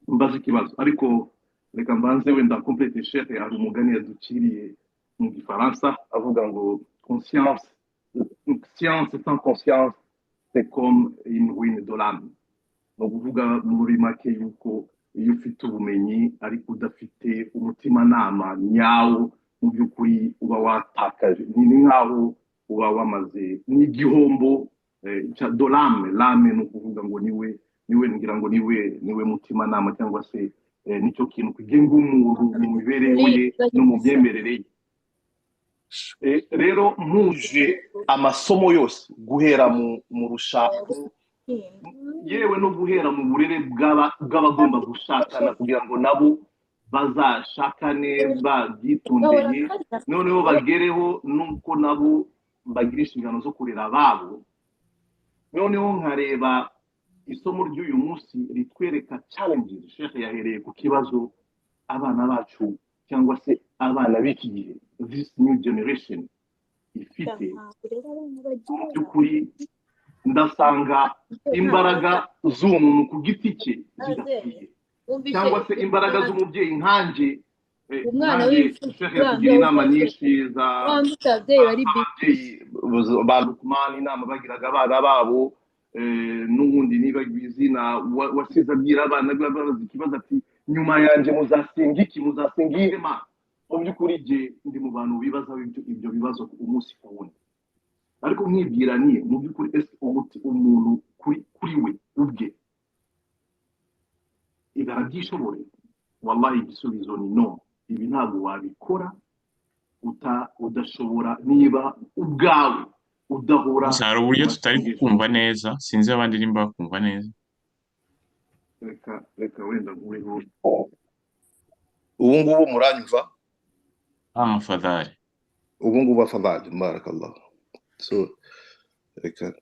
mbaze ikibazo, ariko reka mbanze wenda complete Sheikh hari umugani yaduciriye mu Gifaransa avuga ngo science sans conscience c'est comme une ruine de l'âme. No kuvuga muri make yuko iyo ufite ubumenyi ariko udafite umutimanama nyawo, mu by'ukuri uba watakaje, ni nkaho uba wamaze n'igihombo cya dolame. Lame no kuvuga ngo niwe ngira ngo niwe mutimanama, cyangwa se nicyo kintu kigenga umuntu mu mibereho ye no mu byemerere ye. Rero mpuje amasomo yose guhera mu rushako, yewe no guhera mu burere bw'abagomba gushakana kugira ngo nabo bazashakane babyitondeye, noneho bagereho nuko nabo bagira inshingano zo kurera ababo. Noneho nkareba isomo ry'uyu munsi ritwereka challenges. Sheikh yahereye ku kibazo abana bacu, cyangwa se abana b'iki gihe, this new generation ifite. By'ukuri ndasanga imbaraga z'umuntu ku giti cye zidakwiye, cyangwa se imbaraga z'umubyeyi nkanjye. Umwana w'Sheikh yakugira inama nyinshi z'ababyeyi ba Lukman, inama bagiraga abana babo. N'ubundi niba izina wasize abwira abana babaza ikibazo ati nyuma yanjye muzasenga iki, muzasenga ihema. Mu by'ukuri jye ndi mu bantu bibaza ibyo bibazo umunsi ku wundi, ariko nkibwira ni mu by'ukuri ese umuntu kuri we ubwe ibarabyishobore. Wallahi igisubizo ni no. Ibi ntabwo wabikora udashobora, niba ubwawe udahora. Hari uburyo tutari kumva neza, sinzi abandi nimba bakumva neza. Reka wenda ngureho ubu ngubu muranyumva? Fadhali. Ubu ngubu afadhali, barakallah. So reka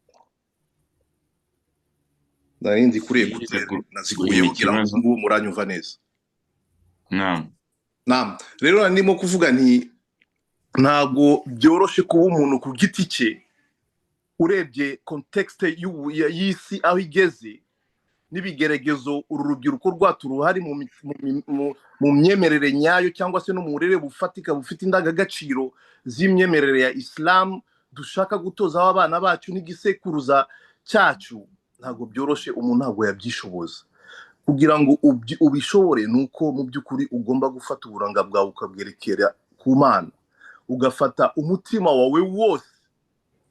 nzi kuri nazikuye kugira ngo ubu muranyumva neza. Naam. Rero ndimo kuvuga nti ntago byoroshe kuba umuntu ku giti cye, urebye context y'isi aho igeze n'ibigeragezo uru rubyiruko rwacu ruhari mu myemerere nyayo, cyangwa se no mu burere bufatika bufite indangagaciro z'imyemerere ya Islam dushaka gutozaho abana bacu n'igisekuruza cyacu. Ntago byoroshe, umuntu ntago yabyishoboza. Kugira ngo ubishobore nuko mu by'ukuri ugomba gufata uburanga bwawe ukabwerekera ku Mana, ugafata umutima wawe wose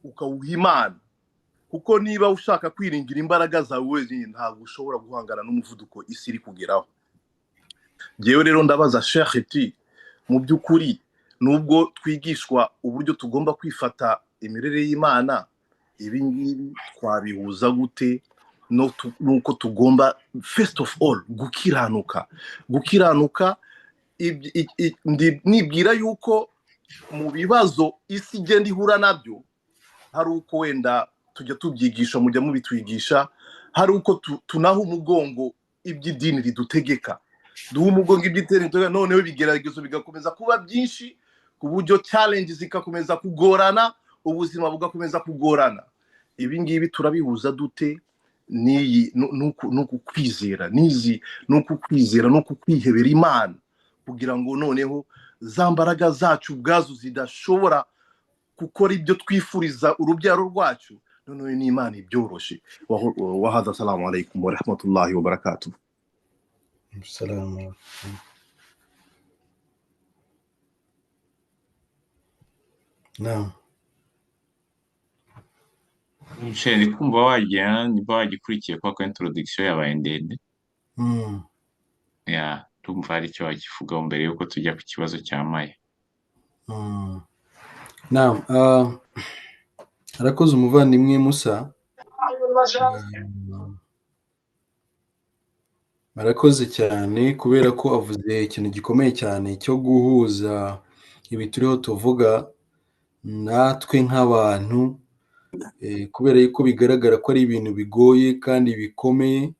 ukawuha Imana, kuko niba ushaka kwiringira imbaraga zawe wenyine ntabwo ushobora guhangana n'umuvuduko isi iri kugeraho. Jewe rero ndabaza Sheikh ati mu by'ukuri nubwo twigishwa uburyo tugomba kwifata imirere y'Imana, ibi ngibi twabihuza gute nuko tugomba first of all gukiranuka nibwira yuko mu bibazo isi igenda ihura nabyo hari uko wenda tujya tubyigisha, mujya mubitwigisha, hari uko tunaha umugongo iby'idini ridutegeka, duha umugongo iby'idini, noneho bigeragezo bigakomeza kuba byinshi ku buryo challenges zikakomeza kugorana, ubuzima bugakomeza kugorana. Ibi ngibi turabihuza dute nuku kwizera nuku kwihebera Imana, kugira ngo noneho za mbaraga zacu ubwazo zidashobora gukora ibyo twifuriza urubyaro rwacu, noneho n'Imana ibyoroshe. Wahada, assalamu alaikum wa rahmatullahi wa barakatuh. Assalamu. Naam. Ndi kumva wagira niba wagikurikiye kwa introduction yabaye ndende. Tumva hari icyo wakivugaho mbere yuko tujya ku kibazo cya Maya. Naam, arakoze umuvandimwe Musa. Arakoze cyane kubera ko avuze ikintu gikomeye cyane cyo guhuza ibi turiho tuvuga natwe nk'abantu, kubera yuko bigaragara ko ari ibintu bigoye kandi bikomeye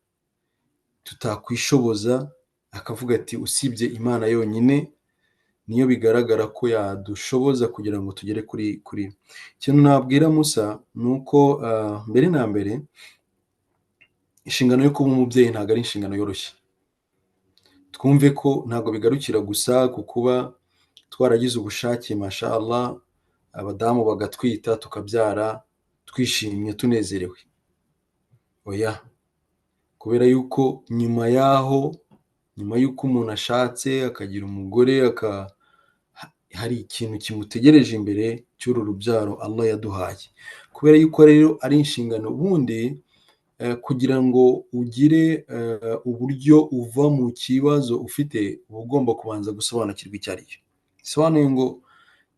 tutakwishoboza, akavuga ati usibye Imana yonyine niyo bigaragara ko yadushoboza kugira ngo tugere kuri ikintu nabwira Musa nuko mbere na mbere inshingano yo kuba umubyeyi ntabwo ari inshingano yoroshye. Twumve ko ntabwo bigarukira gusa ku kuba twaragize ubushake mashallah, abadamu bagatwita tukabyara twishimye tunezerewe. Oya, kubera yuko nyuma y'uko umuntu ashatse akagira umugore, hari ikintu kimutegereje imbere cy'uru rubyaro Allah yaduhaye. Kubera yuko rero ari inshingano ubundi, kugira ngo ugire uburyo uva mu kibazo ufite, uba ugomba kubanza gusobanukirwa icyo ari cyo. Bisobanuye ngo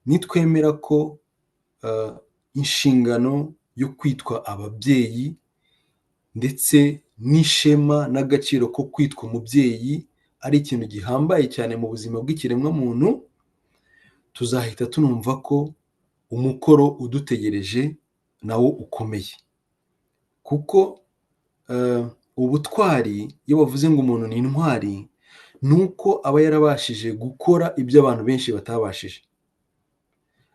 nitwemera ko inshingano yo kwitwa ababyeyi ndetse n'ishema n'agaciro ko kwitwa umubyeyi ari ikintu gihambaye cyane mu buzima bw'ikiremwa muntu, tuzahita tunumva ko umukoro udutegereje nawo ukomeye. Kuko ubutwari, iyo bavuze ngo umuntu ni intwari, nuko aba yarabashije gukora ibyo abantu benshi batabashije.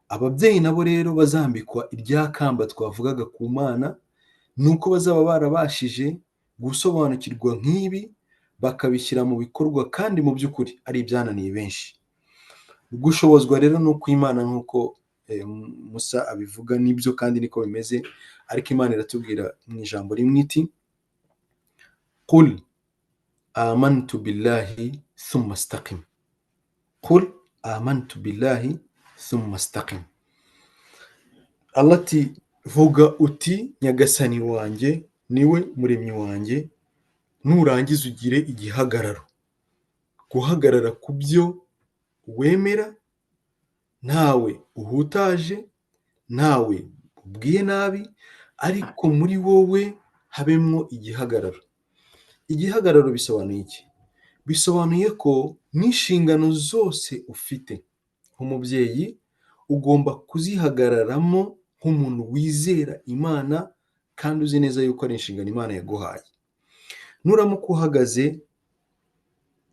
Ababyeyi nabo rero bazambikwa irya kamba twavugaga ku Mana, nuko bazaba barabashije gusobanukirwa nk'ibi, bakabishyira mu bikorwa, kandi mu by'ukuri ari ibyananiye benshi. Gushobozwa rero nuko Imana, nk'uko Musa abivuga, nibyo kandi niko bimeze. Ariko Imana iratubwira mu ijambo rimwe iti qul amantu billahi thumma istaqim. Qul amantu billahi thumma istaqim. Allah ati, vuga uti nyagasani wanjye niwe muremyi wanjye, nurangiza ugire igihagararo, guhagarara ku byo wemera, ntawe uhutaje, ntawe ubwiye nabi, ariko muri wowe habemwo igihagararo. Igihagararo bisobanuye iki? Bisobanuye ko n'inshingano zose ufite nk'umubyeyi ugomba kuzihagararamo nk'umuntu wizera Imana kandi uzi neza yuko ari inshingano Imana yaguhaye. Nuramuka uhagaze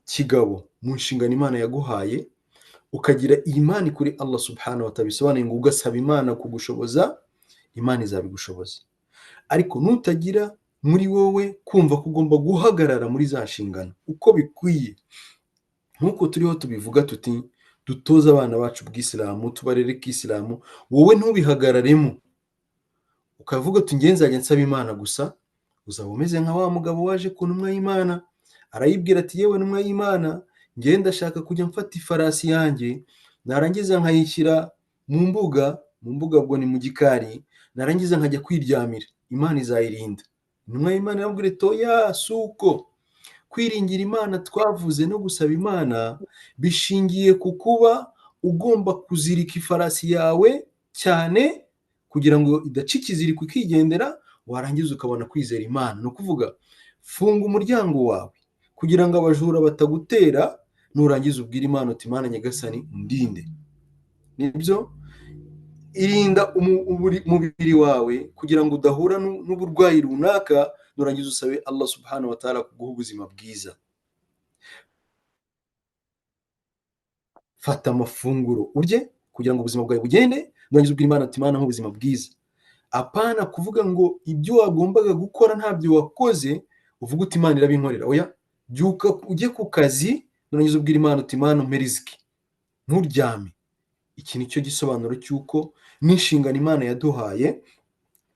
kigabo mu nshingano Imana yaguhaye, ukagira imani kuri Allah subhanahu wa ta'ala, bisobanuye ngo ugasaba Imana kugushoboza, Imana izabigushoboza. Ariko nutagira muri wowe kumva ko ugomba guhagarara muri za nshingano uko bikwiye, nk'uko turiho tubivuga tuti dutoza abana bacu bw'Isilamu, tubarere k'Isilamu, wowe ntubihagararemo ukavuga uti nge nzajya nsaba Imana gusa, uzaba umeze nka wa mugabo waje ku ntumwa y'Imana, arayibwira ati yewe ntumwa y'Imana, nge ndashaka kujya mfata ifarasi yanjye, narangiza nkayishyira mu mbuga ubwo ni mu gikari, narangiza nkajya kwiryamira, Imana izayirinda. Intumwa y'Imana irabwira iti oya, suko. Kwiringira Imana twavuze no gusaba Imana bishingiye ku kuba ugomba kuzirika ifarasi yawe cyane kugira ngo idaca ikiziriko ikigendera, warangiza ukabona kwizera Imana. Ni ukuvuga funga umuryango wawe kugira ngo abajura batagutera, nurangiza ubwira Imana uti Imana nyagasani undinde. Nibyo, irinda umubiri wawe kugira ngo udahura n'uburwayi runaka, nurangiza usabe Allah subhanahu wa ta'ala kuguha ubuzima bwiza. Fata amafunguro urye kugira ngo ubuzima bwawe bugende, nurangiza ubwira Imana ati Imana nk'ubuzima bwiza. Apana kuvuga ngo ibyo wagombaga gukora ntabyo wakoze, uvuga uti Imana irabinkorera. Oya, byuka ujye ku kazi, nurangiza ubwira Imana uti Imana umpe riziki, nturyame. Iki ni cyo gisobanuro cy'uko n'inshingano Imana yaduhaye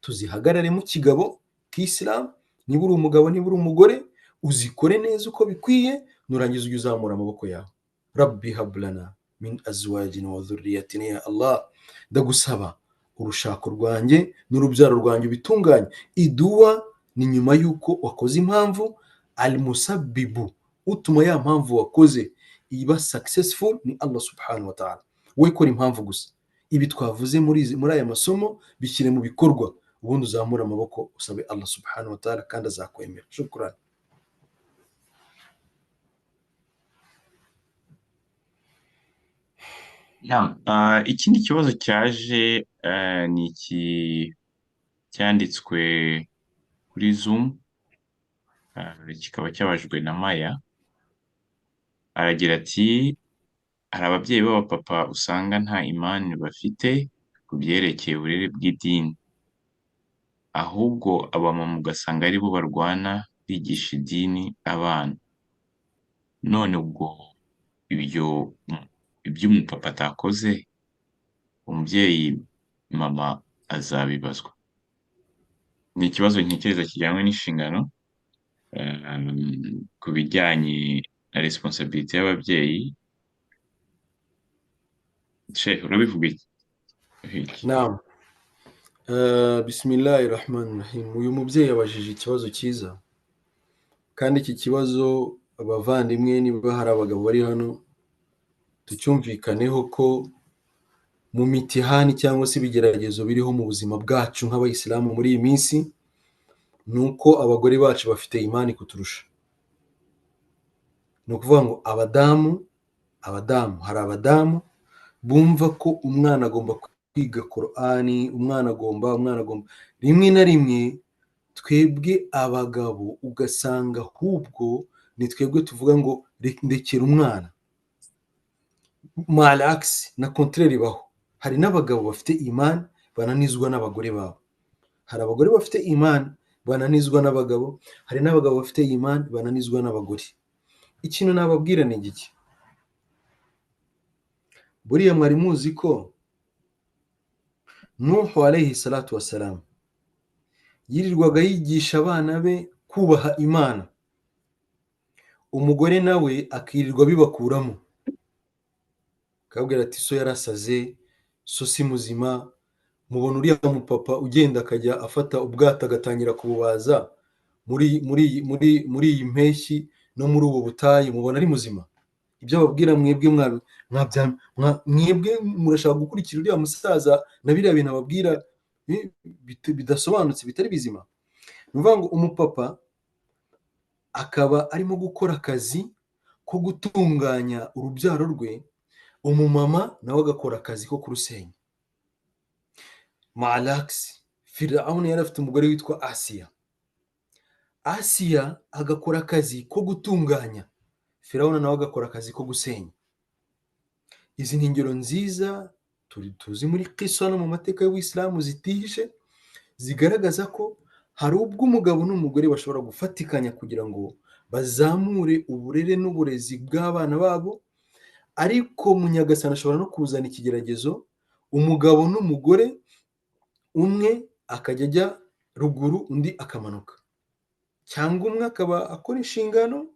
tuzihagarare mu kigabo k'Isilamu. Niba uri umugabo, niba uri umugore, uzikore neza uko bikwiye, nurangiza ujye uzamura amaboko yawe. Rabbi hablana min azwajina wa dhurriyyatina ya Allah, ndagusaba urushako rwanjye n'urubyaro rwanjye ubitunganye. Iduwa ni nyuma y'uko wakoze impamvu, al-musabbibu, utuma ya mpamvu wakoze iba successful ni Allah subhanahu wa ta'ala. Wowe kora impamvu gusa. Ibi twavuze muri aya masomo bishyire mu bikorwa, ubundi uzamura amaboko usabe Allah subhanahu wa ta'ala kandi azakwemera. Shukran. Ikindi kibazo cyaje ni iki cyanditswe kuri Zoom, kikaba cyabajwe na Maya. Aragira ati hari ababyeyi b'abapapa usanga nta imani bafite ku byerekeye uburere bw'idini, ahubwo abamama ugasanga ari bo barwana bigisha idini abana. None ubwo ibyo umupapa atakoze, umubyeyi mama azabibazwa. Ni ikibazo ntekereza kijyanye n'inshingano ku bijyanye na responsibility y'ababyeyi. Sheikh, urabivuga iki? Naam. Bismillahir Rahmanir Rahim. Uyu mubyeyi yabajije ikibazo cyiza, kandi iki kibazo abavandimwe, niba hari abagabo bari hano, tucyumvikaneho ko mu mitihani cyangwa se ibigeragezo biriho mu buzima bwacu nk'abayisilamu muri iyi minsi, ni uko abagore bacu bafite imani kuturusha. Ni ukuvuga ngo abadamu, hari abadamu bumva ko umwana agomba kwiga Qur'ani, umwana agomba rimwe na rimwe twebwe abagabo ugasanga ahubwo ni twebwe tuvuga ngo ndekera umwana. Malax na contraire baho. Hari n'abagabo bafite imani bananizwa n'abagore babo. Hari abagore bafite imani bananizwa n'abagabo, hari n'abagabo bafite imani bananizwa n'abagore. Ikintu nababwira ni iki? Buriya mwari muzi ko Nuhu alayhi salatu wassalam yirirwaga yigisha abana be kubaha Imana, umugore nawe akirirwa bibakuramo, akabwira ati so yarasaze, so si muzima. Mubona uriya mupapa ugenda akajya afata ubwato agatangira kububaza muri iyi mpeshyi no muri ubu butayu, mubona ari muzima? Ibyo babwira mwebwe mwebwe murashaka gukurikira uriya musaza na biriya bintu ababwira bidasobanutse, bitari bizima. Ni ukuvuga ngo umupapa akaba arimo gukora akazi ko gutunganya urubyaro rwe, umumama nawe agakora akazi ko kurusenya. Malax, Firawuni yari afite umugore witwa Asiya agakora akazi ko gutunganya, Firawuni nawe agakora akazi ko gusenya. Izi ni ingero nziza tuzi muri Qissa no mu mateka y'Ubuyisilamu zitihishe, zigaragaza ko hari ubwo umugabo n'umugore bashobora gufatikanya kugira ngo bazamure uburere n'uburezi bw'abana babo, ariko Munyagasani ashobora no kuzana ikigeragezo, umugabo n'umugore umwe akajya ajya ruguru undi akamanuka, cyangwa umwe akaba akora inshingano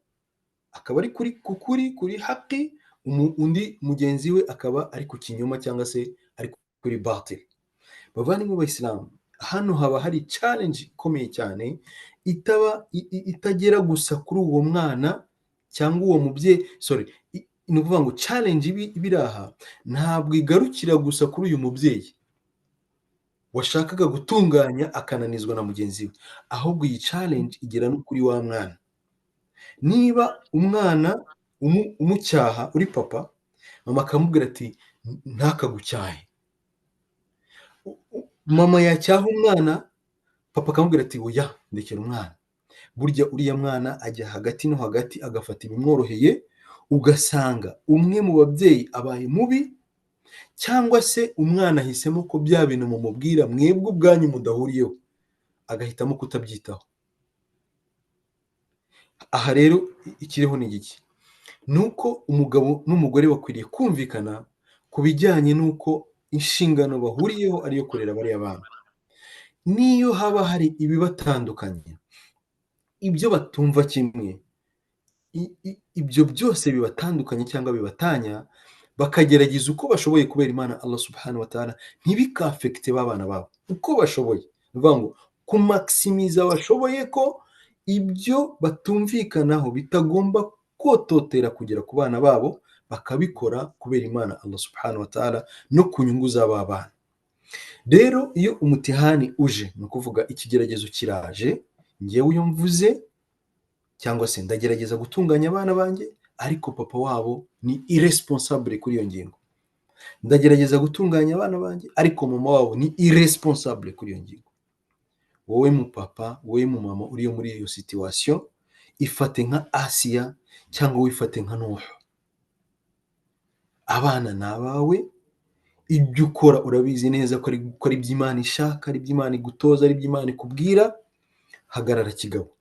akaba ari kuri haki, undi mugenzi we akaba ari ku kinyoma cyangwa se ari kuri batil. Bavandimwe b'Abayisilamu, hano haba hari challenge ikomeye cyane itagera gusa kuri uwo mwana cyangwa uwo mubyeyi, ni ukuvuga ngo challenge ibiri aha ntabwo igarukira gusa kuri uyu mubyeyi washakaga gutunganya akananizwa na mugenzi we, ahubwo iyi challenge igera no kuri wa mwana. Niba umwana umucyaha uri papa, mama akamubwira ati ntakagucyahe. Mama yacyaha umwana, papa akamubwira ati oya ndekera umwana. Burya uriya mwana ajya hagati no hagati agafata ibimworoheye, ugasanga umwe mu babyeyi abaye mubi, cyangwa se umwana ahisemo ko bya bintu mumubwira mwebwe ubwanyu mudahuriyeho, agahitamo kutabyitaho. Aha rero ikiriho ni iki? Ni uko umugabo n'umugore bakwiriye kumvikana ku bijyanye n'uko inshingano bahuriyeho ariyo kurera bariya bana. Niyo haba hari ibibatandukanye, ibyo batumva kimwe, ibyo byose bibatandukanye cyangwa bibatanya, bakagerageza uko bashoboye kubera Imana Allah subhanahu wa ta'ala, ntibikafekite babana babo uko bashoboye. Ni ukuvuga ngo kumaximiza bashoboye ko ibyo batumvikanaho bitagomba kototera kugera ku bana babo, bakabikora kubera Imana Allah subhanahu wa ta'ala no ku nyungu z'aba bana. Rero iyo umutihani uje, ni ukuvuga ikigeragezo kiraje, ngewe uyo mvuze cyangwa se ndagerageza gutunganya abana banjye, ariko papa wabo ni irresponsable kuri iyo ngingo. Ndagerageza gutunganya abana banjye, ariko mama wabo ni irresponsable kuri iyo ngingo. Wowe mu papa, wowe mu mama uri muri iyo situation, ifate nka Asiya cyangwa wifate nka Nuh. Abana ni abawe, ibyo ukora urabizi neza ko ari iby'Imana ishaka, ari iby'Imana igutoza, ari iby'Imana ikubwira, hagarara kigabo.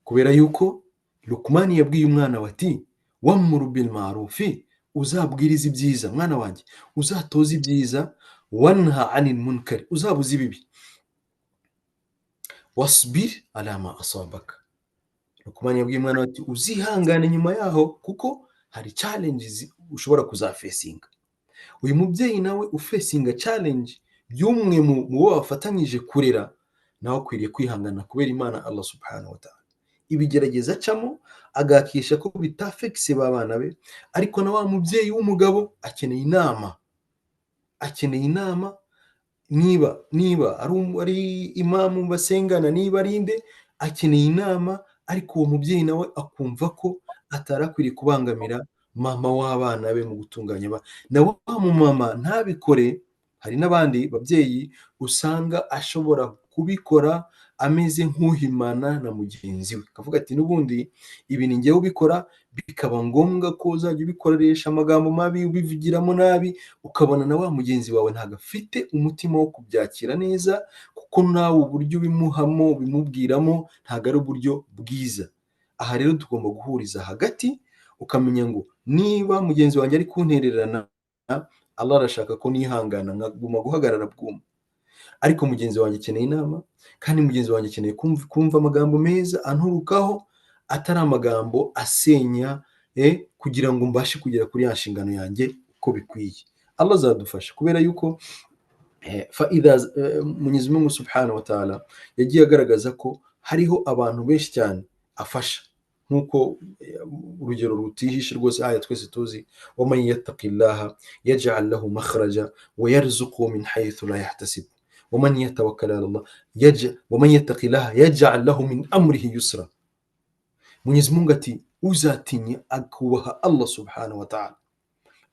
Kubera yuko Luqman yabwiye umwana wati wamuru bil ma'rufi, uzabwiriza ibyiza mwana wanjye, uzatoza ibyiza, wanha anil munkar, uzabuza ibibi, wasbir ala ma asabaka. Luqman yabwiye umwana wati uzihangane nyuma yaho, kuko hari challenges ushobora kuzafesinga. Uyu mubyeyi nawe ufesinga challenge by'umwe mu bo bafatanyije kurera, nawe akwiriye kwihangana kubera Imana Allah subhanahu wa ta'ala. Ibigerageza acamo agakisha ko bitafekise babana be, ariko na wa mubyeyi w'umugabo akeneye inama. Akeneye inama, niba ari imamu basengana, niba ari inde, akeneye inama, ariko uwo mubyeyi nawe akumva ko atarakwiriye kubangamira mama w'abana be mu gutunganya abana. Na wa mama ntabikore. Hari n'abandi babyeyi usanga ashobora kubikora ameze nk'uhimana na mugenzi we, akavuga ati n'ubundi ibi ni njyewe ubikora, bikaba ngombwa ko uzajya ubikoresha amagambo mabi, ubivugiramo nabi, ukabona na wa mugenzi wawe ntabwo afite umutima wo kubyakira neza, kuko nawe uburyo ubimuhamo ubimubwiramo ntabwo ari uburyo bwiza. Aha rero tugomba guhuriza hagati, ukamenya ngo niba mugenzi wanjye ari kuntererana, Allah arashaka ko nihangana nkaguma guhagarara bwuma, ariko mugenzi wanjye akeneye inama, kandi mugenzi wanjye akeneye kumva amagambo meza anturukaho, atari amagambo asenya, kugira ngo mbashe kugera kuri ya nshingano yanjye uko bikwiye. Allah azadufasha, kubera yuko Mwenyezi Mungu subhanahu wa ta'ala yagiye agaragaza ko hariho abantu benshi cyane afasha, nkuko urugero rutihishe rwose aya twese tuzi, waman yattaqillaha yaj'al lahu makhraja wa yarzuqhu min haythu la yahtasib waman yatawakkal ala Allah waman yattaqillaha yaj'al lahu min amrihi yusra. Mwenyezi Mungu ati uzatinya akubaha Allah subhanahu wa ta'ala,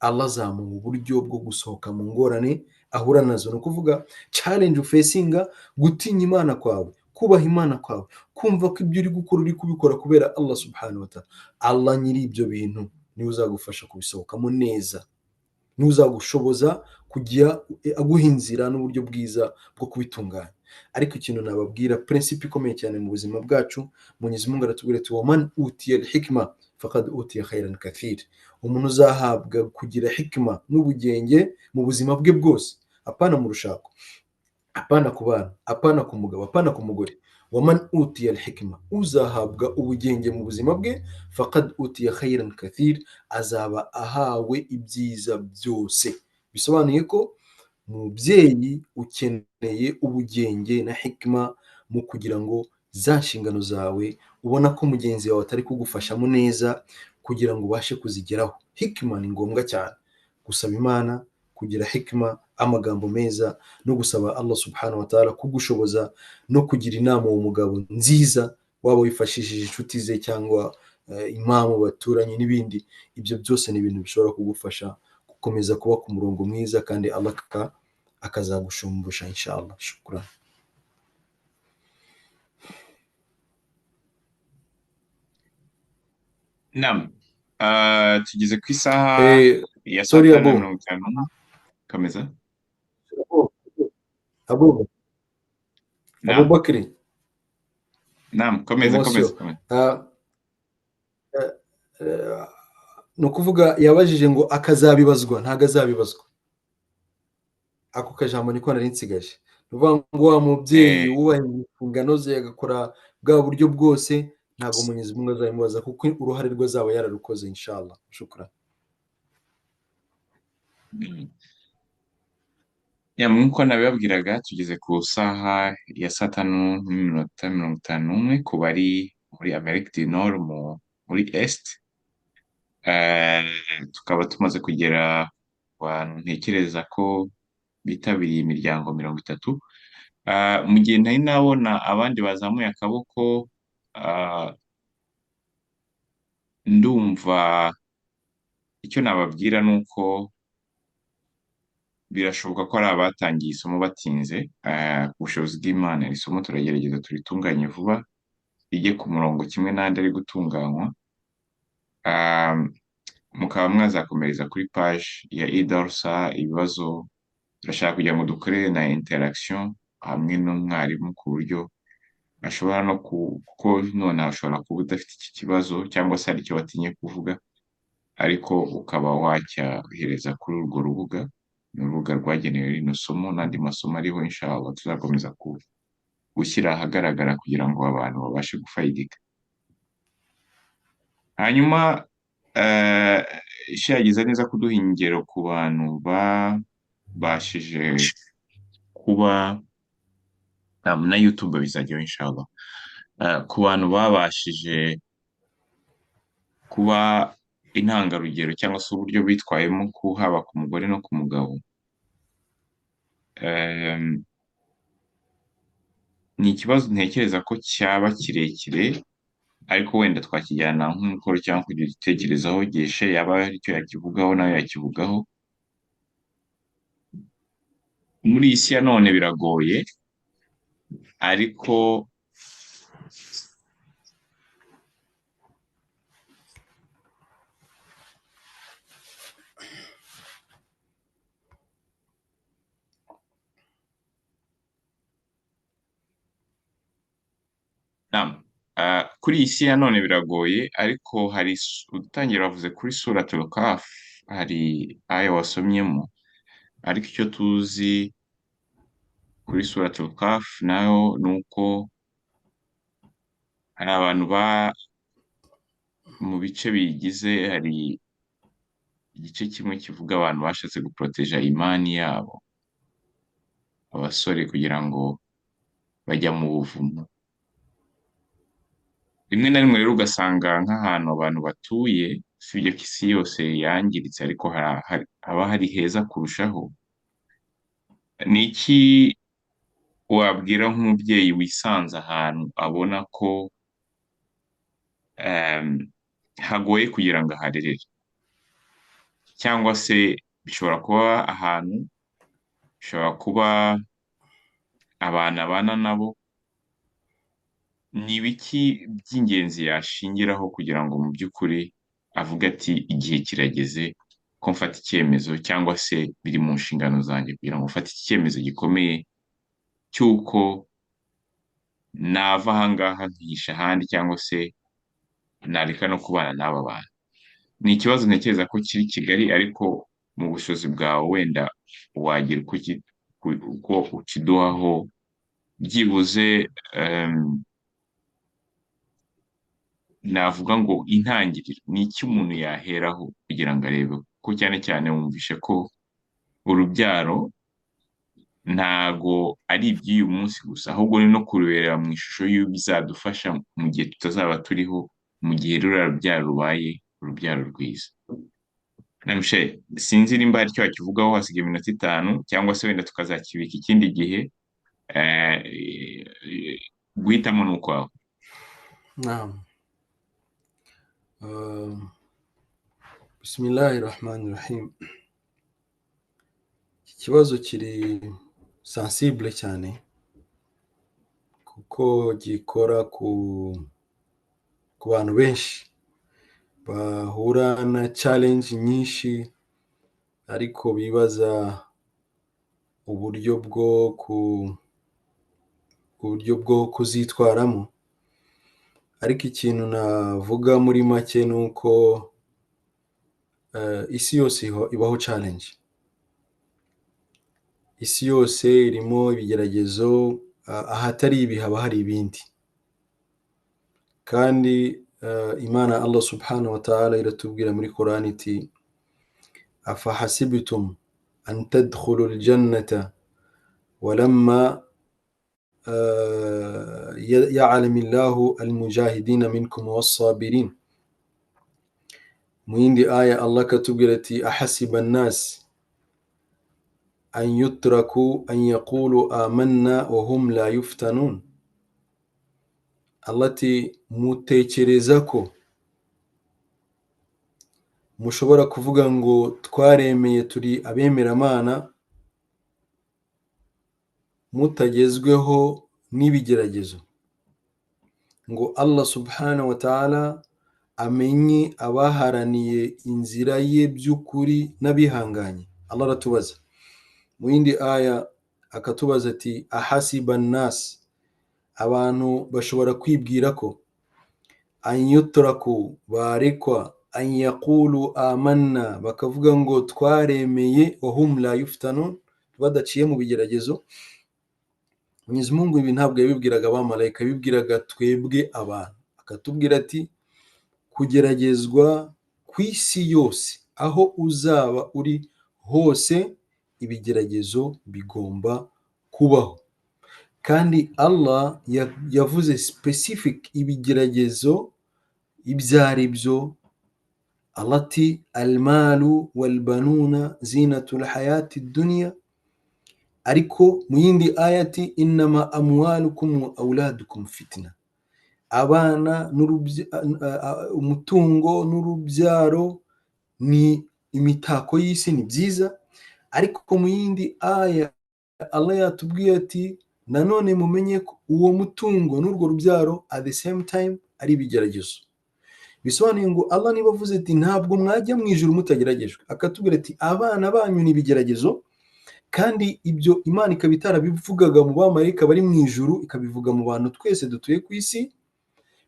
Allah azamuha uburyo bwo gusohoka mu ngorane ahura nazo. Ni ukuvuga challenge ufacinga, gutinya Imana kwawe, kubaha Imana kwawe, kumva ko ibyo uri gukora uri kubikora kubera Allah subhanahu wa ta'ala. Allah nyiri ibyo bintu niwe uzagufasha kubisohokamo neza, niwe uzagushoboza kujya aguha inzira n'uburyo bwiza bwo kubitunganya. Ariko ikintu nababwira, principe ikomeye cyane mu buzima bwacu, Mwenyezi Mungu aratubwira ati waman utiya al-hikma faqad utiya khairan kathir. Umuntu uzahabwa kugira hikma n'ubugenge mu buzima bwe bwose, apana mu rushako, apana ku bana, apana ku mugabo, apana ku mugore. Waman utiya al-hikma, uzahabwa ubugenge mu buzima bwe, faqad utiya khairan kathir, azaba ahawe ibyiza byose. Bisobanuye ko umubyeyi ukeneye ubugenge na hikma mu kugira ngo za nshingano zawe ubona ko mugenzi wawe atari kugufashamo neza, kugira ngo ubashe kuzigeraho. Hikima ni ngombwa cyane, gusaba Imana kugira hikima, amagambo meza, no gusaba Allah subhanahu wa ta'ala kugushoboza no kugira inama uwo mugabo nziza, waba wifashishije inshuti ze cyangwa imamu baturanye n'ibindi. Ibyo byose ni ibintu bishobora kugufasha gukomeza kuba ku murongo mwiza, kandi Allah akazagushumbusha inshallah. Shukran. Naam, tugeze ku isaha ya saa Sorry tanu na Abu. mirongo itanu. Komeza. Naam, Abubakari. naam, komeza. Ni ukuvuga yabajije ngo akazabibazwa, ntabwo azabibazwa. Ako kajambo niko nari nsigaje. Ni ukuvuga ngo wa mubyeyi wubahiriza inshingano ze agakora bwa buryo bwose, ntabwo Mwenyezi Mungu azabimubaza, kuko uruhare rwe azaba yararukoze inshallah. Shukran. Nk'uko nabibabwiraga, tugeze ku saha ya saa tanu n'iminota 51 ku bari muri Amerika du Nord, muri Est. Tukaba tumaze kugera ku bantu ntekereza ko bitabiriye imiryango 30. Mu gihe ntari nabona abandi bazamuye akaboko, ndumva icyo nababwira ni uko birashoboka ko ari abatangiye isomo batinze. Ku bushobozi bw'Imana iri somo turagerageza turitunganye vuba, rijye ku murongo kimwe n'andi ari gutunganywa. Mukaba mwazakomereza kuri page ya Idorsa ibibazo. Turashaka kugira ngo dukore na interaction hamwe n'umwarimu ku buryo ashobora no kuko none ashobora kuba udafite iki kibazo cyangwa se hari icyo watinye kuvuga, ariko ukaba wacyohereza kuri urwo rubuga. Ni urubuga rwagenewe rino somo n'andi masomo ariho inshallah tuzakomeza gushyira ahagaragara kugira ngo abantu babashe gufayidika. Hanyuma Isha yagize neza kuduha ingero ku bantu babashije kuba na YouTube bizajyaho inshallah, ku bantu babashije kuba intangarugero cyangwa se uburyo bitwayemo haba ku mugore no ku mugabo. Ni ikibazo ntekereza ko cyaba kirekire, ariko wenda twakijyana nk'umukoro cyangwa kugira igitekerezaho, Geshe yaba hari icyo yakivugaho nawe yakivugaho. Muri iyi si ya none biragoye, ariko kuri iyi si ya none biragoye, ariko hari utangira bavuze kuri Suratul Kahf, hari aya wasomyemo, ariko icyo tuzi kuri Suratul Kahf nayo ni uko hari abantu mu bice biyigize, hari igice kimwe kivuga abantu bashatse guproteja imani yabo, abasore, kugira ngo bajya mu buvumo. Rimwe na rimwe rero ugasanga nk'ahantu abantu batuye, si ibyo ko isi yose yangiritse, ariko haba hari heza kurushaho. Ni iki wabwira nk'umubyeyi wisanze ahantu abona ko hagoye kugira ngo aharerere, cyangwa se bishobora kuba ahantu, bishobora kuba abantu abana nabo? Ni ibiki by'ingenzi yashingiraho kugira ngo mu by'ukuri avuge ati igihe kirageze ko mfata icyemezo, cyangwa se biri mu nshingano zanjye kugira ngo mfate icyemezo gikomeye cy'uko nava ahangaha nkihisha ahandi, cyangwa se nareka no kubana n'aba bantu? Ni ikibazo ntekereza ko kiri Kigali, ariko mu bushobozi bwawe wenda wagira uko ukiduhaho byibuze. Navuga ngo intangiriro ni iki umuntu yaheraho kugira ngo arebe ko, cyane cyane wumvishe ko urubyaro ntago ari iby'uyu munsi gusa, ahubwo ni no kurebera mu ishusho y'ibizadufasha mu gihe tutazaba turiho, mu gihe ruriya rubyaro rubaye urubyaro rwiza. Namushe sinzi nimba hari icyo wakivugaho, hasigaye iminota 5 cyangwa se wenda tukazakibika ikindi gihe. Guhitamo ni ukwawe. Naam. Bismillahir Rahmanir Rahim. Ikibazo kiri sensible cyane kuko gikora ku bantu benshi bahura na challenge nyinshi, ariko bibaza uburyo bwo kuzitwaramo. Ariko ikintu navuga muri make ni uko isi yose ibaho challenge. Isi yose irimo ibigeragezo, ahatari ibi haba hari ibindi. Kandi Imana Allah subhanahu wa ta'ala iratubwira muri Quran iti afahasibitum an tadkhulu al-jannata walamma ya'lamu Allahu al-mujahidin minkum was-sabirin. Mu yindi aya Allah katubwira ati ahasiba an-nas an yutraku an yaqulu amanna wa hum la yuftanun. Allah ati mutekereza ko mushobora kuvuga ngo twaremeye turi abemeramana mutagezweho n'ibigeragezo, ngo Allah subhanahu wa ta'ala amenye abaharaniye inzira ye by'ukuri n'abihanganye. Allah aratubaza mu yindi aya akatubaza ati ahasiba nas, abantu bashobora kwibwira ko an yutraku barekwa an yaqulu amanna, bakavuga ngo twaremeye wa hum la yuftanun, badaciye mu bigeragezo. Mwenyezi Mungu ibi ntabwo yabibwiraga abamarayika, yabibwiraga twebwe abantu. Akatubwira ati kugeragezwa ku isi yose, aho uzaba uri hose ibigeragezo bigomba kubaho. Kandi Allah yavuze specific ibigeragezo ibyari byo. Allah ati almalu walbanuna zinatul hayati dunya, ariko mu yindi ayati innama amwalukum wa auladukum fitna. Abana umutungo n'urubyaro ni imitako y'isi, ni byiza. Ariko mu yindi aya Allah yatubwiye ati nanone mumenye ko uwo mutungo n'urwo rubyaro at the same time ari ibigeragezo. Bisobanuye ngo Allah niba avuze ati ntabwo mwajya mu ijuru mutageragejwe, akatubwira ati abana banyu ni ibigeragezo, kandi ibyo Imana ikaba itarabivugaga mu bamarayika bari mu ijuru, ikabivuga mu bantu twese dutuye ku isi.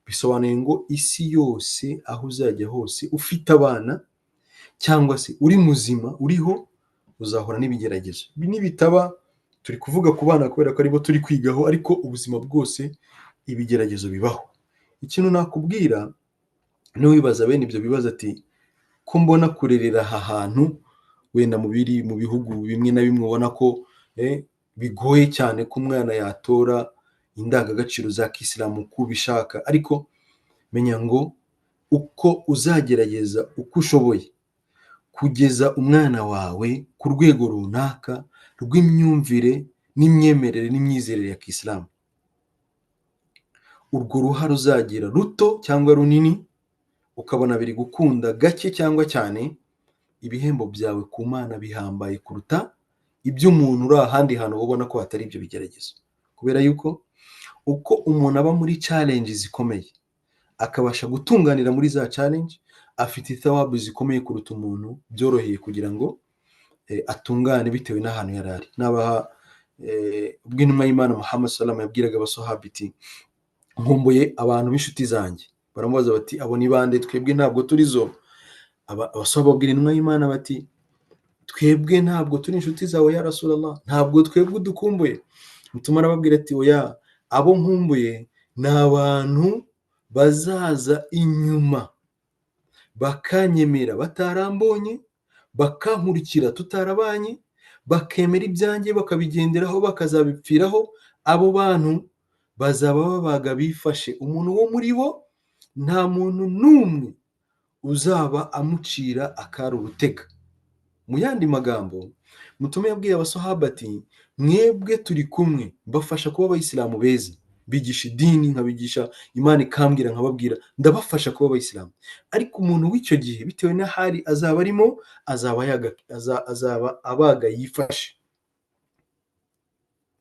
Bisobanuye ngo isi yose aho uzajya hose ufite abana cyangwa se uri muzima uriho, uzahora n'ibigeragezo. Nibitaba turi kuvuga ku bana kubera ko aribo turi kwigaho, ariko ubuzima bwose ibigeragezo bibaho. Ikintu nakubwira n'uwibaza bene ibyo bibazo ati ko mbona kurerera aha hantu wenda mu bihugu bimwe na bimwe ubona ko bigoye cyane ko umwana yatora indangagaciro za Kisilamu uko ubishaka. Ariko menya ngo uko uzagerageza uko ushoboye kugeza umwana wawe ku rwego runaka rw'imyumvire n'imyemerere n'imyizerere ya Kisilamu, urwo ruhare uzagira ruto cyangwa runini, ukabona biri gukunda gake cyangwa cyane, ibihembo byawe ku Mana bihambaye kuruta ibyo umuntu uri ahandi hantu ubona ko hatari ibyo bigeragezo. Kubera yuko uko umuntu aba muri challenge zikomeye akabasha gutunganira muri za challenge, afite thawabu zikomeye kuruta umuntu byoroheye kugira ngo atungane bitewe n'ahantu yari ari. Nabaha ubwo intumwa y'Imana Muhammad sallallahu yabwiraga abasohaba iti nkumbuye abantu b'inshuti zanjye. Baramubaza bati abo ni bande? Twebwe ntabwo turi zo. Abasohaba babwira intumwa y'Imana bati twebwe ntabwo turi inshuti zawe ya Rasulullah, ntabwo twebwe udukumbuye. Mutuma arababwira ati oya, abo nkumbuye ni abantu bazaza inyuma bakanyemera batarambonye, bakankurikira tutarabanye, bakemera ibyanjye bakabigenderaho bakazabipfiraho. Abo bantu bazaba babaga bifashe. Umuntu wo muri bo nta muntu n'umwe uzaba amucira akari urutega. Mu yandi magambo, Mutume yabwiye abasahaba ati mwebwe turi kumwe mbafasha kuba abayisilamu beza, bigisha idini nkabigisha Imana ikambwira nkababwira, ndabafasha kuba abayisilamu. Ariko umuntu w'icyo gihe bitewe n'ahari azaba arimo azaba abaga yifashe.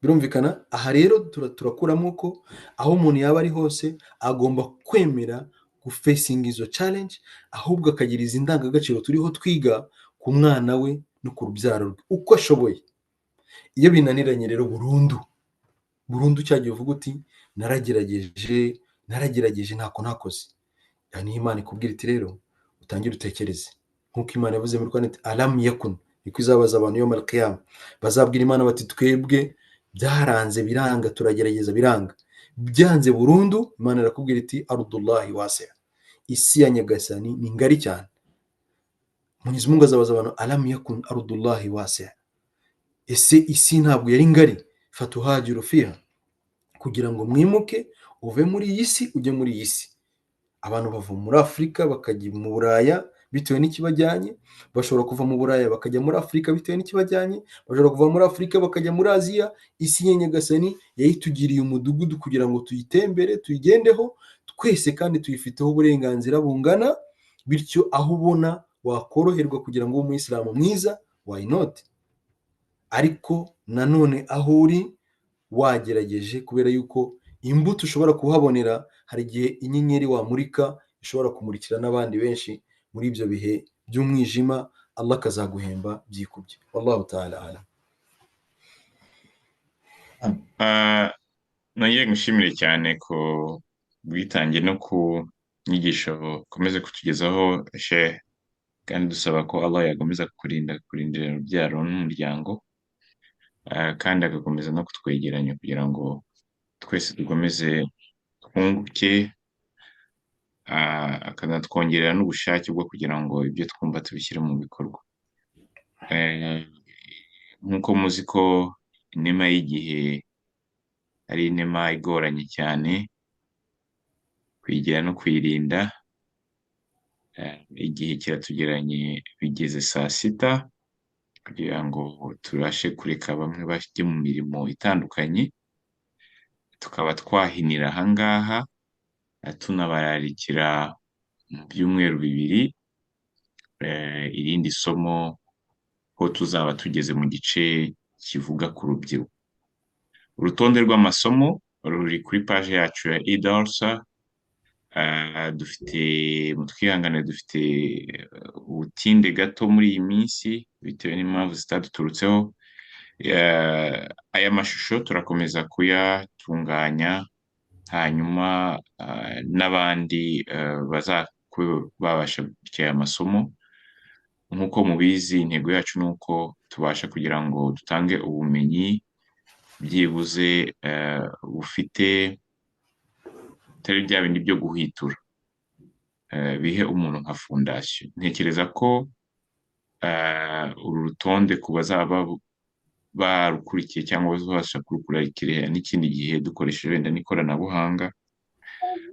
Birumvikana. Aha rero turakuramo ko aho umuntu yaba ari hose agomba kwemera gufesinga izo challenge, ahubwo akagira izi ndangagaciro turiho twiga ku mwana we no ku rubyaro rwe uko ashoboye. Iyo binaniranye rero burundu cyagiye uvuga uti naragerageje ntako ntakoze. Niho Imana ikubwira iti rero utangire utekereze, nk'uko Imana yavuze muri Qur'an iti alam yakun, niko izabaza abantu yawmal qiyama, bazabwira Imana bati twebwe byaranze biranga, turagerageza biranga, byanze burundu. Imana irakubwira iti ardullahi wasi'a, isi ya Nyagasani ni ngari cyane. Mwenyezi Mungu azabaza abantu alam yakun ardullahi wasi'a, ese isi ntabwo yari ngari, fatuhajiru fiha, kugira ngo mwimuke uve muri iyi si ujye muri iyi si. Abantu bava muri Afurika bakajya mu Buraya bitewe n'ikibajyanye, bashobora kuva mu Buraya bakajya muri Afurika bitewe n'ikibajyanye, bashobora kuva muri Afurika bakajya muri Aziya. Isi ya Nyagasani yayitugiriye umudugudu kugira ngo tuyitembere, tuyigendeho twese, kandi tuyifiteho uburenganzira bungana. Bityo aho ubona wakoroherwa kugira ngo ube umuyisilamu mwiza, why not? Ariko nanone aho uri wagerageje, kubera yuko imbuto ushobora kuhabonera, hari igihe inyenyeri wamurika ishobora kumurikira n'abandi benshi muri ibyo bihe by'umwijima. Allah akazaguhemba byikubye. Wallahu ta'ala alam. nongeye gushimire cyane ku bwitange no ku nyigisho ukomeze kutugezaho shehe, kandi dusaba ko Allah yakomeza kurindira urubyaro n'umuryango, kandi agakomeza no kutwegeranya kugira ngo twese dukomeze twunguke, akanatwongerera n'ubushake bwo kugira ngo ibyo twumva tubishyire mu bikorwa. Nk'uko muzi ko inema y'igihe ari inema igoranye cyane kuyigira no kuyirinda. Igihe kiratugeranye, bigeze saa sita, kugira ngo tubashe kureka bamwe bajye mu mirimo itandukanye, tukaba twahinira ahangaha tunabararikira mu byumweru bibiri irindi somo, ko tuzaba tugeze mu gice kivuga ku rubyiruko. Urutonde rw'amasomo ruri kuri paje yacu ya idalsa. Dufite mutwihangane, dufite ubutinde gato muri iyi minsi bitewe n'impamvu zitaduturutseho. Aya mashusho turakomeza kuyatunganya, hanyuma n'abandi babasha gukurikira aya masomo. Nk'uko mubizi, intego yacu ni uko tubasha kugira ngo dutange ubumenyi byibuze bufite bitari bya bindi byo guhitura, bihe umuntu nka fondasiyo. Ntekereza ko uru rutonde ku bazaba barukurikiye cyangwa bazabasha kurukurikira n'ikindi gihe dukoresheje wenda n'ikoranabuhanga,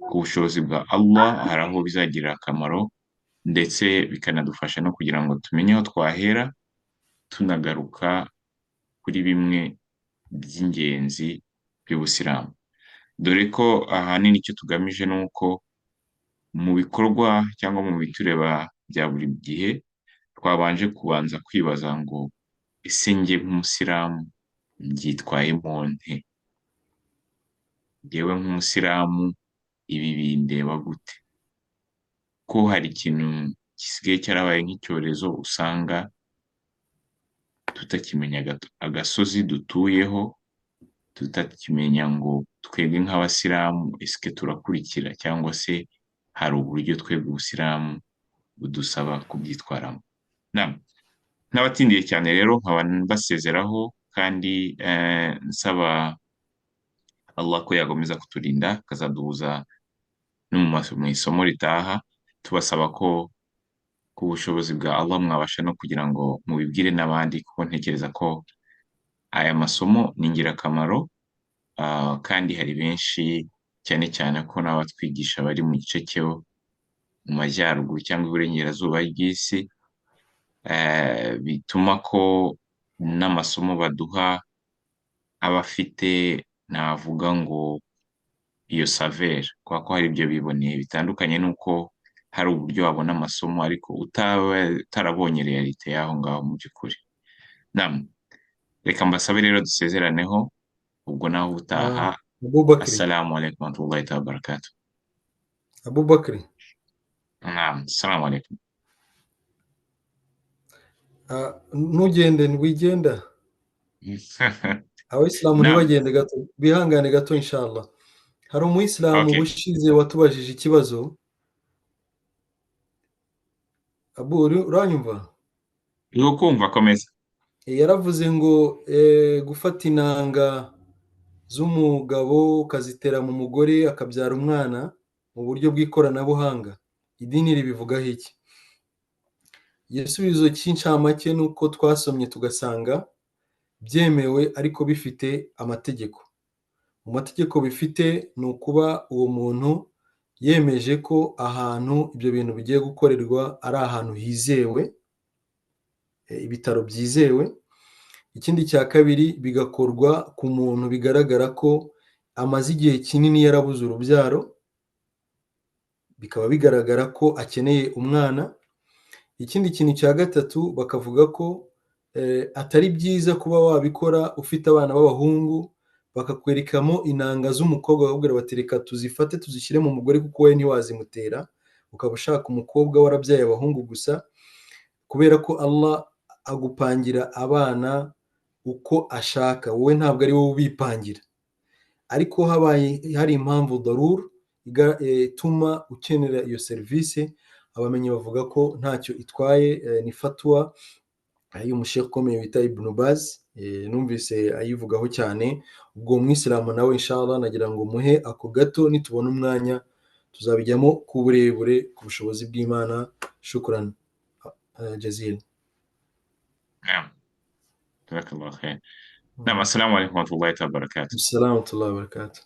ku bushobozi bwa Allah hari aho bizagirira akamaro, ndetse bikanadufasha no kugira ngo tumenye aho twahera tunagaruka kuri bimwe by'ingenzi by'Ubusilamu, dore ko ahanini icyo tugamije ni uko mu bikorwa cyangwa mu bitureba bya buri gihe twabanje kubanza kwibaza ngo ese njye nk'umusilamu mbyitwayemo nte? Njyewe nk'umusilamu ibi bindeba gute? Ko hari ikintu gisigaye cyarabaye nk'icyorezo, usanga tutakimenya agasozi dutuyeho, tutakimenya ngo twebwe nk'abasilamu ese turakurikira, cyangwa se hari uburyo twebwe ubusilamu budusaba kubyitwaramo. N'abatindiye cyane rero nkaba mbasezeraho, kandi nsaba Allah ko yakomeza kuturinda, akazaduhuza no mu isomo ritaha. Tubasaba ko ku bushobozi bwa Allah mwabasha no kugira ngo mubibwire n'abandi, kuko ntekereza ko aya masomo ni ingirakamaro, kandi hari benshi cyane cyane ko n'abatwigisha bari mu gice cyo mu majyaruguru cyangwa iburengerazuba bw'isi, bituma ko n'amasomo baduha aba afite, navuga ngo iyo saveri, kubera ko hari ibyo biboneye bitandukanye n'uko hari uburyo wabona amasomo ariko utarabonye realite y'aho ngaho mu by'ukuri. Reka mbasabe rero dusezeraneho, ubwo naho utaha. Abubakari, Assalamu alaikum warahmatullahi ta'ala wabarakatuh. Abubakari, Assalamu alaikum. ntugende ntiwigenda, abayisilamu ntibagende gato, bihangane gato inshallah. Hari umuyisilamu Okay. ubushize watubajije ikibazo. Abu, uranyumva? Uri kumva, komeza. Yaravuze ngo gufata inanga z'umugabo ukazitera mu mugore akabyara umwana mu buryo bw'ikoranabuhanga, idini ribivugaho iki? Igisubizo cy'incamake ni uko twasomye tugasanga byemewe ariko bifite amategeko. Mu mategeko bifite ni ukuba uwo muntu yemeje ko ahantu ibyo bintu bigiye gukorerwa ari ahantu hizewe, ibitaro byizewe. Ikindi cya kabiri, bigakorwa ku muntu bigaragara ko amaze igihe kinini yarabuze urubyaro, bikaba bigaragara ko akeneye umwana. Ikindi kintu cya gatatu, bakavuga ko atari byiza kuba wabikora ufite abana b'abahungu, bakakwerekamo inanga z'umukobwa, bakubwira bati reka tuzifate tuzishyire mu mugore kuko we ntiwazimutera, ukaba ushaka umukobwa warabyaye abahungu gusa, kubera ko Allah agupangira abana uko ashaka, wowe ntabwo ari wowe ubipangira. Ariko habaye hari impamvu darur ituma ukenera iyo serivisi, abamenyi bavuga ko ntacyo itwaye. Ni fatwa y'umusheikh ukomeye wita Ibn Baz, numvise ayivugaho cyane. Ubwo umwisilamu nawe inshallah nagira ngo muhe ako gato, nitubona umwanya tuzabijyamo ku burebure ku bushobozi bw'Imana. Shukran jazil. Jazakallah khair. Assalamu alaikum warahmatullahi ta'ala wabarakatuh. Assalamu alaikum warahmatullahi wabarakatuh.